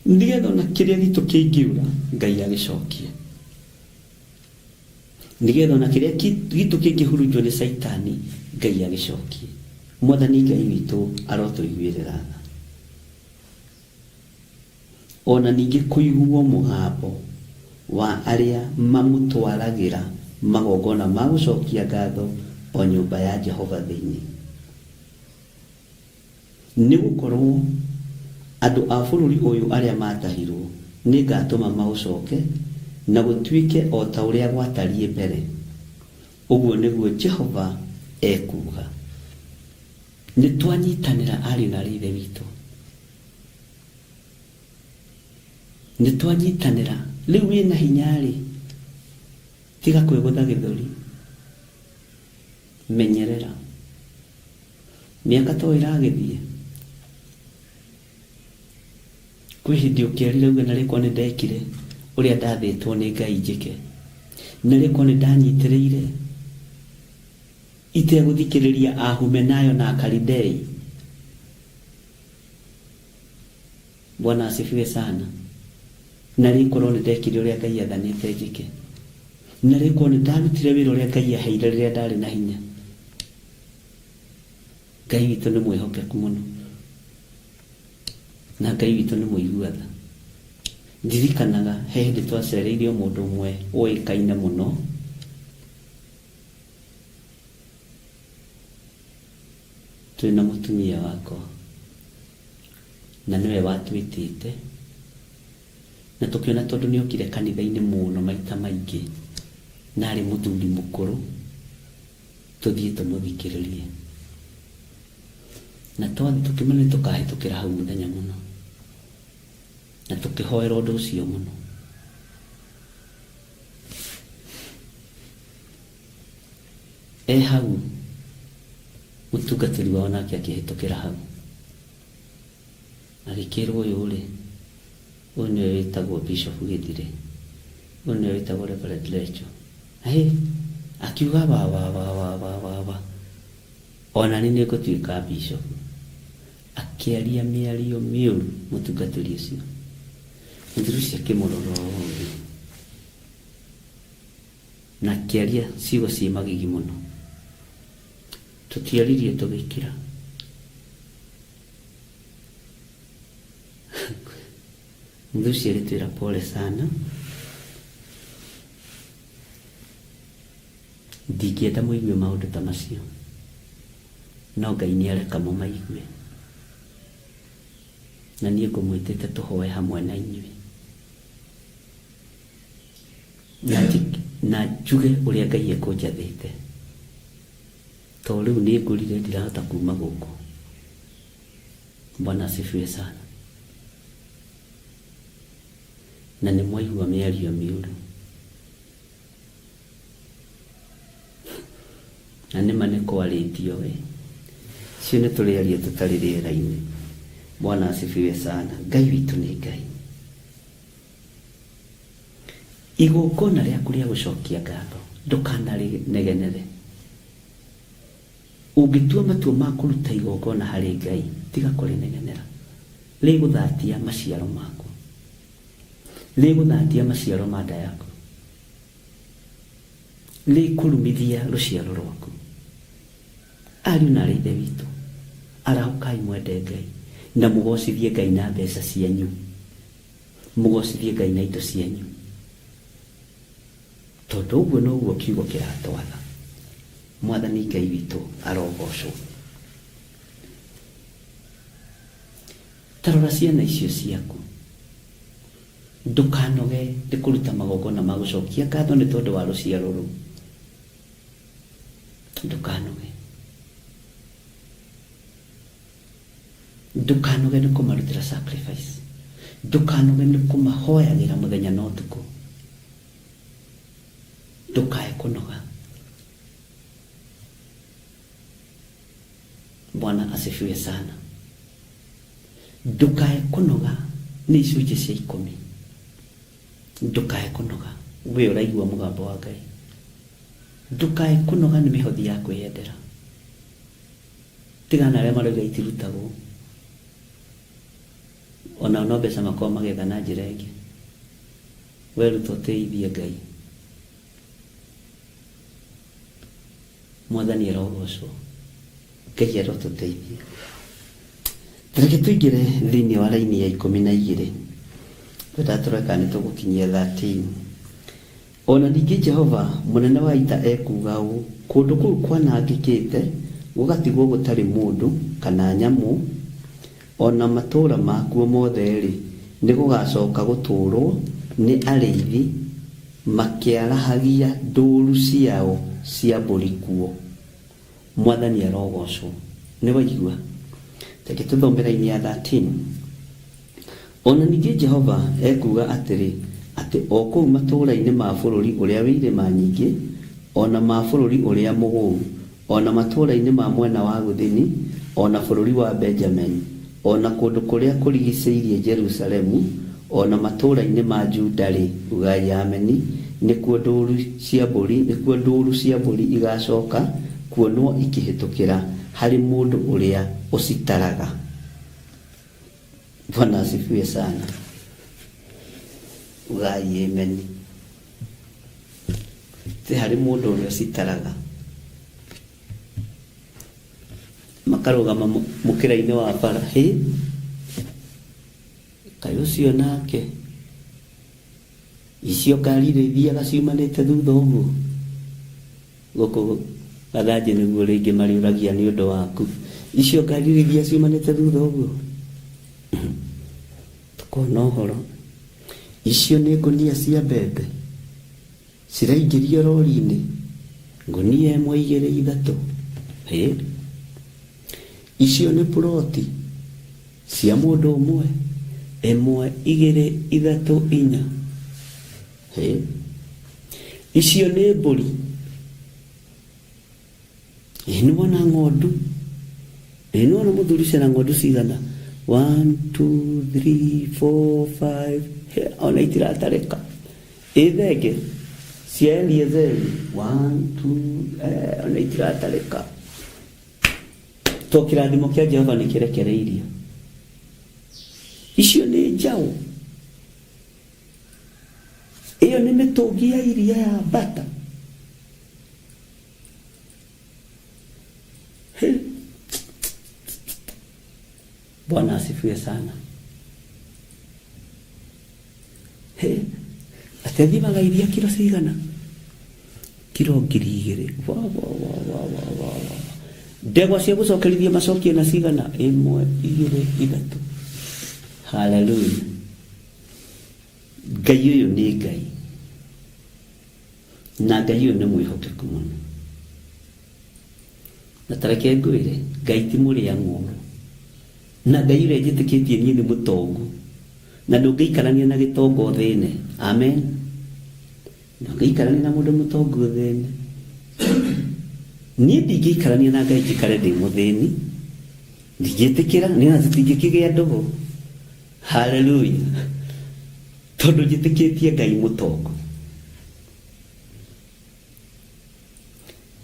nĩgetha ona kĩrĩa gitũ kĩngĩũra Ngai agĩcokie, nĩgetha ona kĩrĩa gitũ kĩngĩhurunjwo nĩ Saitani Ngai agĩcokie. Mwathani Ngai witũ arotũiguĩrĩra tha. Ona ningĩ kũiguo mũgambo wa arĩa mamũtwaragĩra magongona ma gũcokia ngatho o nyũmba ya Jehova thĩinĩ, nĩ gũkorwo andũ a bũrũri ũyũ arĩa matahirwo nĩ ngatũma maũcoke na gũtuĩke o ta ũrĩa gwatariĩ mbere. Ũguo nĩguo Jehova ekuga. Nĩ twanyitanĩra arĩ na ithe witũ, nĩ twanyitanĩra. Rĩu wĩna hinya rĩ, tiga kwĩgũtha gĩthũri, menyerera. Mĩaka to ĩragĩthiĩ, kwĩ hĩndĩ ũkĩarire uge narĩkwo nĩ ndekire ũrĩa ndathĩtwo nĩ Ngai njĩke, narĩkwo nĩ ndanyitĩrĩire itegũthikĩrĩria Ahumenayo na Akalidei. Bwana asifiwe sana. Narĩkorwo nĩ ndekire ũrĩa Ngai athanĩte njĩke, narĩkorwo nĩ ndarutire wĩra ũrĩa Ngai aheire rĩrĩa ndarĩ na hinya. Ngai witũ nĩ mwĩhokeku mũno, na Ngai witũ nĩ mũiguatha. Ndirikanaga he hĩndĩ twacereirio mũndũ ũmwe ũĩkaine mũno, twĩna mũtumia wakwa, na nĩwe watwĩtĩte, na tũkĩona tondũ nĩ okire kanitha-inĩ mũno maita maingĩ na arĩ mũthuri mũkũrũ, tũthiĩ tũmũthikĩrĩrie. Na twathi tũkĩmenya nĩ tũkahĩtũkĩra hau mũthenya mũno, na tũkĩhoera ũndũ ũcio mũno. Hau mũtungatĩri wao nake akĩhĩtũkĩra hau, agĩkĩrwo ũyũ rĩ, ũyũ nĩwe wĩtagwo Bishop Gĩthire, ũyũ nĩwe wĩtagwo Reverend Lecho. Akiuga wa ona nĩ ngũtuĩka bishop. Akĩaria mĩario mĩũru mũtungatĩri ũcio. Thiru ciake mũroro na kĩaria ciugo ciĩ magigi mũno. Tũtiaririe tũgĩkĩra. Mthusi alitwĩra pole sana. Ndingĩenda mũigue maũndũ ta macio. No Ngai nĩareka mũmaigue. Na niĩ ngũmwĩtĩte tũhoe hamwe na inyuĩ. Na njuge ũrĩa Ngai ekũnjathĩte. To rĩu nĩngũrire ndirahota kuma gũkũ. Bwana asifiwe sana. Na nĩ mwaigua mĩario mĩũru. Na nĩma nĩ kwarĩtio we. Cio nĩ tũrĩaria tũtarĩ rĩera-inĩ. Bwana asifiwe sana. Ngai witũ nĩ Ngai. Igongona rĩaku rĩa gũcokia ngatho ndũkanarĩnegenere. Ũngĩtua matua ma kũruta igongona harĩ Ngai tiga kũrĩnegenera. Rĩgũthatia maciaro maku. Rĩgũthatia maciaro ma nda yaku. Rĩkũrumithia rũciaro rwaku. Ariũ na ithe witũ, arahũkai mwende Ngai na mũgocithie Ngai na mbeca cianyu. Mũgocithie Ngai na indo cianyu. Tondũ ũguo noguo kiugo kĩratwatha. Mwathani Ngai witũ arogocwo. Tarora ciana icio ciaku. Ndũkanoge kũruta magongona ma gũcokia ngatho nĩ tondũ wa rũciaro rũu. Ndũkanoge. Ndũkanoge nĩ kũmarutĩra sacrifice. Ndũkanoge nĩ kũmahoyagĩra mũthenya na ũtukũ. Ndũkae kũnoga. Bwana asifiwe sana. Ndũkae kũnoga nĩ icunjĩ cia 10. Ndũkae kũnoga we ũraigua mũgambo wa Ngai. Ndũkae kũnoga nĩ mĩhothi ya kwĩyendera. Tigana arĩa marauga itirutagwo. Ona no mbeca makorwo magetha na njĩra ĩngĩ. We ruta ũteithie Ngai. Mwathani arogocwo. Ngai arotũteithie. Reke tũingĩre thĩinĩ wa raini ya 12. Tũratũreka nĩ tũgũkinyia 13. Ona ningĩ Jehova mũnene wa ita ekuga ũũ, kũndũ kũu kwanangĩkĩte gũgatigwo gũtarĩ mũndũ kana nyamũ, ona matũũra makuo mothe rĩ nĩ gũgacoka gũtũũrwo nĩ arĩithi makĩarahagia ndũũru ciao cia mbũri kuo. Mwathani arogocwo. Nĩ waigua? Reke tũthomere-inĩ ya 13. Ona ningĩ Jehova ekuga atĩrĩ, atĩ o kũu matũũra-inĩ ma bũrũri ũrĩa wĩ irĩma nyingĩ, ona ma bũrũri ũrĩa mũgũu, ona matũũra-inĩ ma mwena wa gũthini, ona bũrũri wa Benjamin, ona kũndũ kũrĩa kũrigicĩirie Jerusalemu, ona matũũra-inĩ ma Juda-rĩ, ugai ameni, nĩkuo ndũũru cia mbũri igacoka kuonwo ikĩhĩtũkĩra harĩ mũndũ ũrĩa ũcitaraga. Bwana asifiwe sana. Ugai ameni. Te harĩ mũndũ ũrĩa ũcitaraga. Makarũgama mũkĩra-inĩ wa bara. Kaĩ ũcio nake icio ngari iria ciumanĩte thutha ũguo. Gũkũ Gathanjĩ nĩguo rĩngĩ mariũragia nĩ ũndũ waku. Icio ngari iria ciumanĩte thutha ũguo. Tukona ũhoro. Icio nĩ ngũnia cia mbembe ciraingĩrio rori-inĩ. Ngũnia 1, 2, 3. Icio nĩ puroti cia mũndũ ũmwe. 1, 2, 3, 4. Icio nĩ mbũri. Nĩwona ng'ondu. Nĩwona mũthuri cena ng'ondu cigana. 1, 2, 3, 4, 5. Ona itiratarĩka. Ithenge cia Eliezeri. 1, 2. Ona itiratarĩka. To kĩrathimo kĩa Jehova nĩ kĩrekereirio. Icio nĩ njaũ. iyo nĩ mĩtũngi ya iria ya bata. Bwana asifiwe sana. Atithimaga iria kilo cigana? Kilo 2,000. Ndegwa cia gũcokerithia macokio na cigana? 1, 2, 3. Hallelujah. Ngai ũyũ nĩ Ngai, na Ngai ũyũ nĩ mwĩhokeku mũno. Na tareke ngwĩre, Ngai ti mũrĩa ng'ũndũ, na Ngai ũrĩa njĩtĩkĩtie niĩ nĩ mũtongu, na ndũngĩikarania na gĩtongo thĩne. Amen. Ndũngĩikarania na mũndũ mũtongu thĩne. Niĩ ndingĩikarania na Ngai njikare ndĩ mũthĩni, ndingĩtĩkĩra, nĩona tũtingĩkĩgĩa ndũgũ. Hallelujah. Tondũ njĩtĩkĩtie Ngai mũtongo.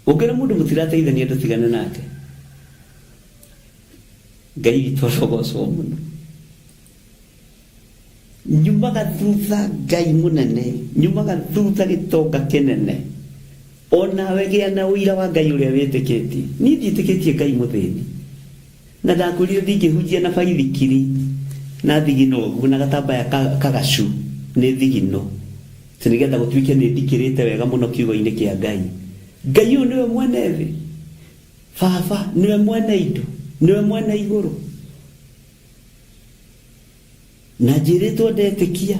Ũngĩra mũndũ mũtirateithania ndũtigane nake. Ngai witũ arogocwo mũno. Nyumaga thutha Ngai mũnene, nyumaga thutha gĩtonga kĩnene. Onawe gĩa na ũira wa Ngai ũrĩa wĩtĩkĩtie. Niĩ ndiĩtĩkĩtie Ngai mũthĩni, na ndakwĩrire ndingĩhunjia na baithikiri na thigino ũguo na gatambaya kagacu nĩ thigino, nĩgetha gũtuĩke nĩ ndikĩrĩte wega mũno kiugo-inĩ kĩa Ngai. Ngai ũyũ nĩwe mwene thĩ, Baba nĩwe mwene indo, nĩwe mwene igũrũ, na njĩrĩtwo ndetĩkia.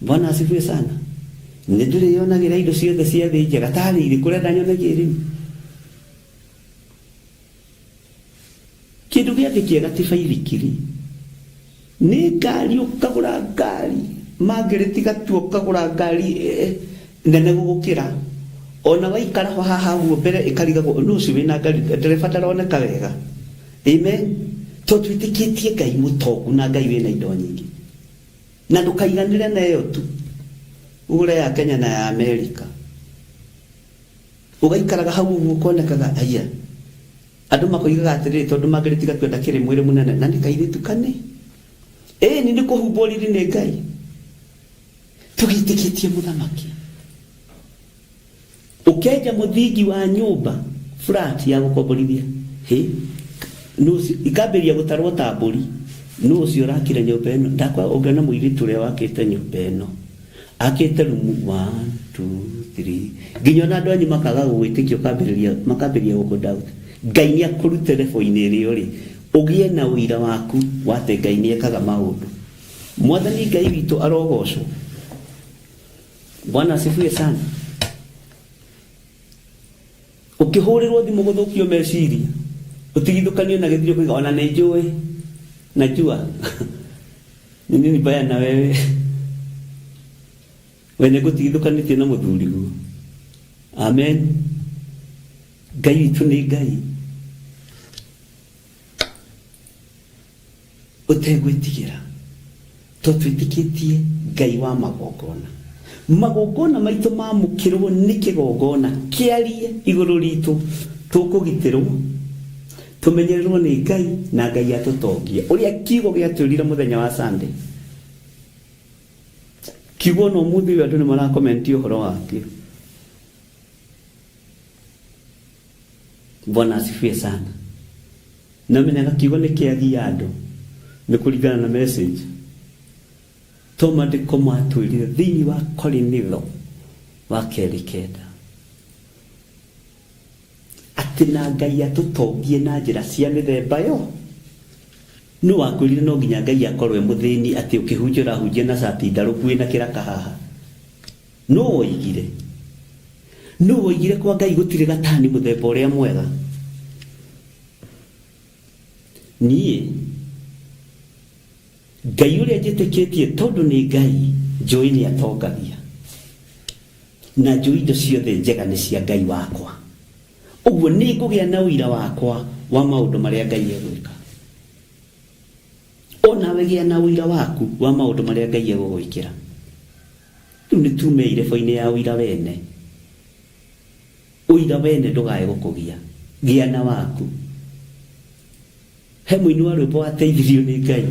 Bwana asifiwe sana. Nĩ ndĩrĩyonagĩra indo ciothe cia thĩ njega, tarĩ irĩkũ ũrenda nyonagie rĩu? Kĩndũ gĩathĩ kĩega ti baithikiri. Nĩ ngari ũkagũra ngari, Margaret gatu ũkagũra ngari nene gũgũkĩra. Ona waikara haha ũguo mbere ĩkarigagwo nũ ũcio wĩna ngari, ndereba ndaroneka wega. Amen. Tondũ twĩtĩkĩtie Ngai mũtongu na Ngai wĩna indo nyingĩ. Na ndũkaiganĩre na ĩyo tu, ũgũre ya Kenya na ya Amerika. Ũgaikaraga hau ũguo ũkonekaga aya. Andũ makoigaga atĩrĩrĩ, tondũ Margaret gatu ndakĩrĩ mwĩrĩ mũnene, na nĩ kairĩtu kanĩ. Nĩ kũhumbwo riri nĩ Ngai. Tũgĩtĩkĩtie mũthamaki. Ũkenja mũthingi wa nyũmba flat ya gũkomborithia, ikambĩrĩria gũtarwo ta mbũri. Nũ ũcio ũrakire nyũmba ĩno? Ndakwa ũngĩona mũirĩtu ũrĩa wakĩte nyũmba ĩno, akĩte rumu 1, 2, 3, nginya ona andũ anyu makaga gũgwĩtĩkia, makambĩrĩria gũkũndauta. Ngai nĩ akũrute lebo-inĩ ĩrĩa ũrĩ, ũgĩe na ũira waku wate Ngai nĩ ekaga maũndũ. Mwathani Ngai witũ arogocwo. Bwana asifiwe sana. Ukihũrĩrwo thimũ gũthũkio meciria, ũtigithũkanio na gĩthiro kũiga ona nĩ njũĩ, najua ni nini baya na wewe, wene gũtigithũkanĩtie na mũthuri guo. Amen. Ngai witũ nĩ Ngai ũtegwĩtigĩra, tondũ twĩtĩkĩtie Ngai wa magongona. Magongona maitũ mamũkĩrwo nĩ kĩgongona kĩarie igũrũ ritũ, tũkũgitĩrwo, tũmenyererwo nĩ Ngai na Ngai atũtongia. Ũrĩa kiugo gĩatwĩrire mũthenya wa Sunday, kiugo no mũthĩ andũ nĩ marakomenti ũhoro wakĩo. Bwana asifiwe sana. Na menyaga kiugo nĩ kĩagia andũ, nĩ kũringana na message. Toma ndĩko matwĩrire thĩinĩ wa Korinitho wa 2:9 atĩ na Ngai atũtongie na njĩra cia mĩthemba yo. Nũ wakwĩrire no nginya Ngai akorwo mũthĩni atĩ ũkĩhunjĩra hunjia na cati ndarũku wĩna kĩraka haha? Nũ woigire? Nũ woigire kwa Ngai gũtirĩ gatani mũthemba ũrĩa mwega? Niĩ Ngai ũrĩa njĩtĩkĩtie tondũ nĩ Ngai, njũĩ nĩ atongagia, na njũĩ indo ciothe njega nĩ cia Ngai wakwa. Ũguo nĩ ngũgĩa na ũira wakwa wa maũndũ marĩa Ngai egwĩka. Onawe gĩa na ũira waku wa maũndũ marĩa Ngai egũgwĩkĩra. Rĩu nĩ tume irebo-inĩ ya ũira wene. Ũira wene ndũgae gũkũgia, gĩa na waku. He mũini wa rwĩmbo wateithirio nĩ Ngai,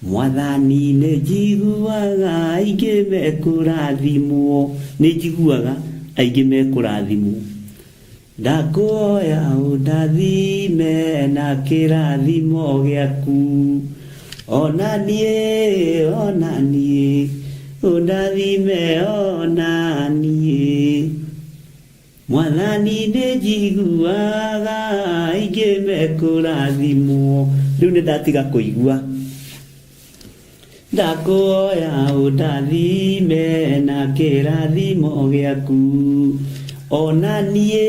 Mwathani nĩ njiguaga aingĩ mekũrathimwo, nĩ njiguaga aingĩ mekũrathimwo. Ndakuoya ũndathime na kĩrathimo gĩaku, ona niĩ ũndathime ona niĩ. Mwathani nĩ njiguaga aingĩ mekũrathimwo. Rĩu nĩ ndatiga kũigua. Ndakuoya ũndathime na kĩrathimo gĩaku, ona niĩ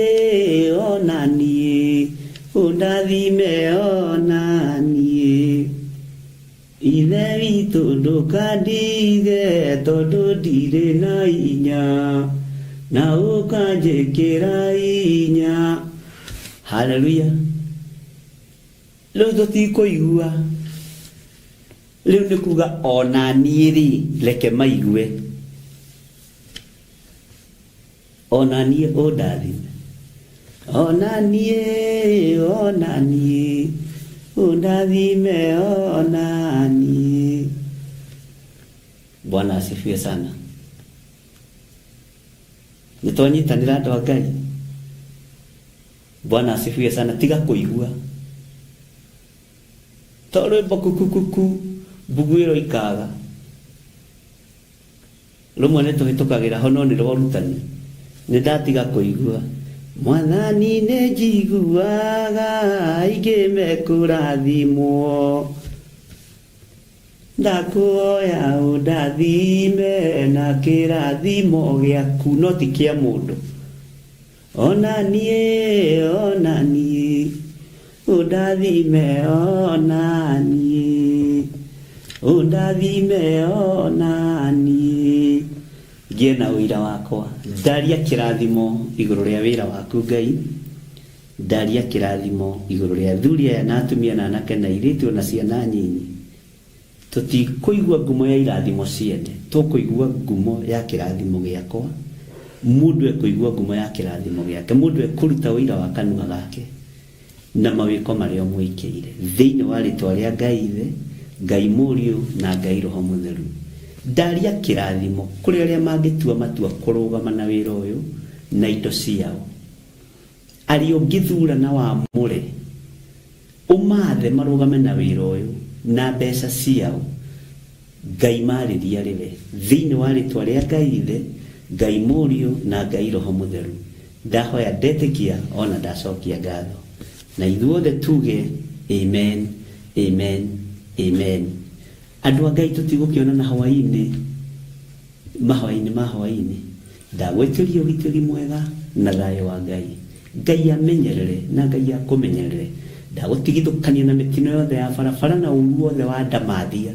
ũndathime ona niĩ. Ithe witũ ndũkandige tondũ ndirĩ na hinya, na ũkanjĩkĩra hinya. Haleluya. Rĩu tũtikũigua. Rĩu nĩ kuga ona niĩ rĩ, reke maigue. Ona niĩ ũndathime, ona niĩ ũndathime ona niĩ. Bwana asifiwe sana. Nĩtwanyitanĩra andũ a Ngai. Bwana asifiwe sana. Tiga kũigua. To rwĩmbo kukukuku mbugu ĩro ikaga. Rũmwe nĩtũhĩtũkagĩra ho no nĩ rwa ũrutani. Nĩ ndatiga kũigua. Mwathani nĩ njiguaga aingĩ mekũrathimwo, ndakuoya ũndathime na kĩrathimo gĩaku, no ti kĩa mũndũ. Ona niĩ ũndathime ona niĩ, ũndathime ona niĩ. Ngĩe na ũira wakwa, ndaria kĩrathimo igũrũ rĩa wĩra waku Ngai, ndaria kĩrathimo igũrũ rĩa athuri aya na atumia na anake na airĩtu na ciana nyinyi. Tũtikũigua ngumo ya irathimo ciene, tũkũigua ngumo ya kĩrathimo gĩakwa. Mũndũ ekũigua ngumo ya kĩrathimo gĩake, mũndũ ekũruta ũira wa kanua gake na mawĩko marĩa ũmwĩkĩire thĩinĩ wa rĩtwa rĩa Ngai Ithe, Ngai Mũriũ na Ngai Roho Mũtheru. Ndaria kĩrathimo kũrĩ arĩa mangĩtua matua kũrũgama na wĩra ũyũ na indo ciao. Arĩa ũngĩthurana wamũre ũmathe marũgame na wĩra ũyũ na mbeca ciao, Ngai marĩria rĩwe thĩinĩ wa rĩtwa rĩa Ngai Ithe, Ngai Mũriũ na Ngai Roho Mũtheru. Ndahoya ndetĩkia ona ndacokia ngatho, na ithuothe tuge amen, amen, amen. Andũ a Ngai tũtigũkĩonana hwaĩ-inĩ, mahwaĩ-inĩ ma hwaĩ-inĩ. Ndagwĩtĩria ũgitĩri mwega na thayũ wa Ngai. Ngai amenyerere na Ngai akũmenyerere. Ndagũtigithũkania na mĩtino yothe ya barabara na ũru wothe wa ndamathia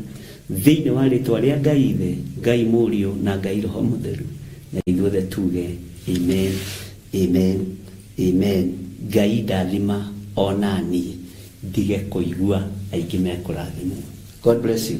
thĩinĩ wa rĩtwa rĩa Ngai Ithe, Ngai Mũriũ na Ngai Roho Mũtheru. Na ithuothe tuge amen, amen, amen. Ngai ndathima ona niĩ ndige kũigua aingĩ mekũrathimwo. God bless you.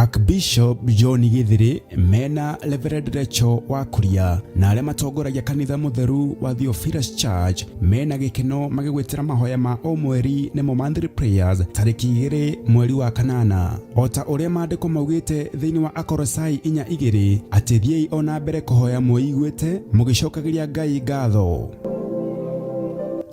Archbishop John Githiri mena Reverend Rachel wa Kuria na arĩa matongoragia kanitha mutheru wa Theophilus Church mena gĩkeno magĩgwetera mahoya ma o mweri nĩmo monthly prayers tarĩki 2 mweri wa kanana. Ota ũrĩa maandĩko maugĩte thĩinĩ wa Akolosai 4:2 atĩ thiĩi ona mbere kũhoya mwĩiguĩte mũgĩcokagĩria Ngai ngatho.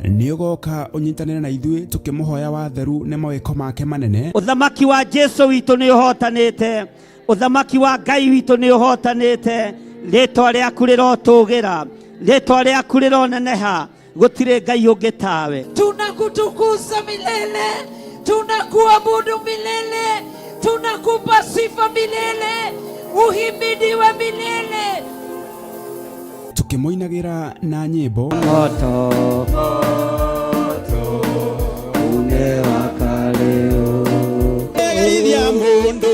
Nĩũgoka ũnyitanĩre na ithuĩ tũkĩmũhoya watheru nĩ mawĩko make manene. Ũthamaki wa Jesu witũ nĩ ũhotanĩte, ũthamaki wa Ngai witũ nĩ ũhotanĩte, rĩtwa rĩaku rĩrotũgĩra, rĩtwa rĩaku rĩroneneha, gũtirĩ Ngai ũngĩ tawe. Tunakutukuza milele, tunakuabudu milele, tunakupa sifa milele, uhimidiwe milele. Tukĩmoinagĩra na nyĩmbo Moto umewaka leo. Elia mundu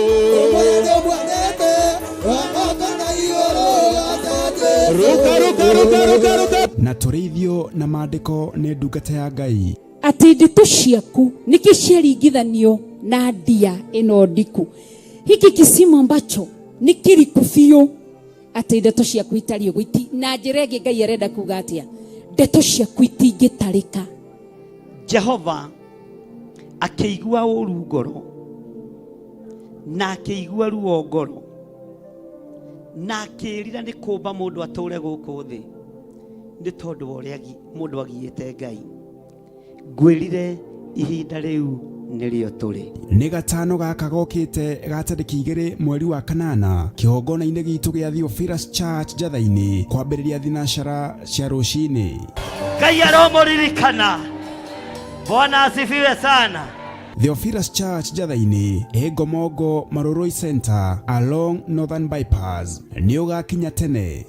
na tũrĩithio na maandĩko nĩ ndungata ya Ngai. Atĩ ndeto ciaku nikisharingithanio na ndia ĩno ndiku. Hiki kisima ambacho ni kiriku biũ. Atĩ ndeto ciaku itarĩ ũgwiti na njĩra ĩngĩ Ngai arenda kuga atĩa ndeto ciaku itingĩtarĩka. Jehova akĩigua ũru ngoro na akĩigua ruo ngoro na akĩrira nĩ kũmba mũndũ atũre gũkũ thĩ nĩ tondũ wa ũrĩa mũndũ agiĩte Ngai. Ngwĩrire ihinda rĩu nĩrĩo tũrĩ. Nĩ gatano gaka gokĩte ga tarĩki 2 mweri wa kanana kĩgongona-inĩ gitũ gĩa Theophilus Church Njatha-inĩ kwambĩrĩria thinacara cia rũcinĩ. Ngai aromũririkana. Bwana asifiwe sana. Theophilus Church Njatha-inĩ Ngomongo Maroroi Center along Northern Bypass nĩ ũgakinya tene.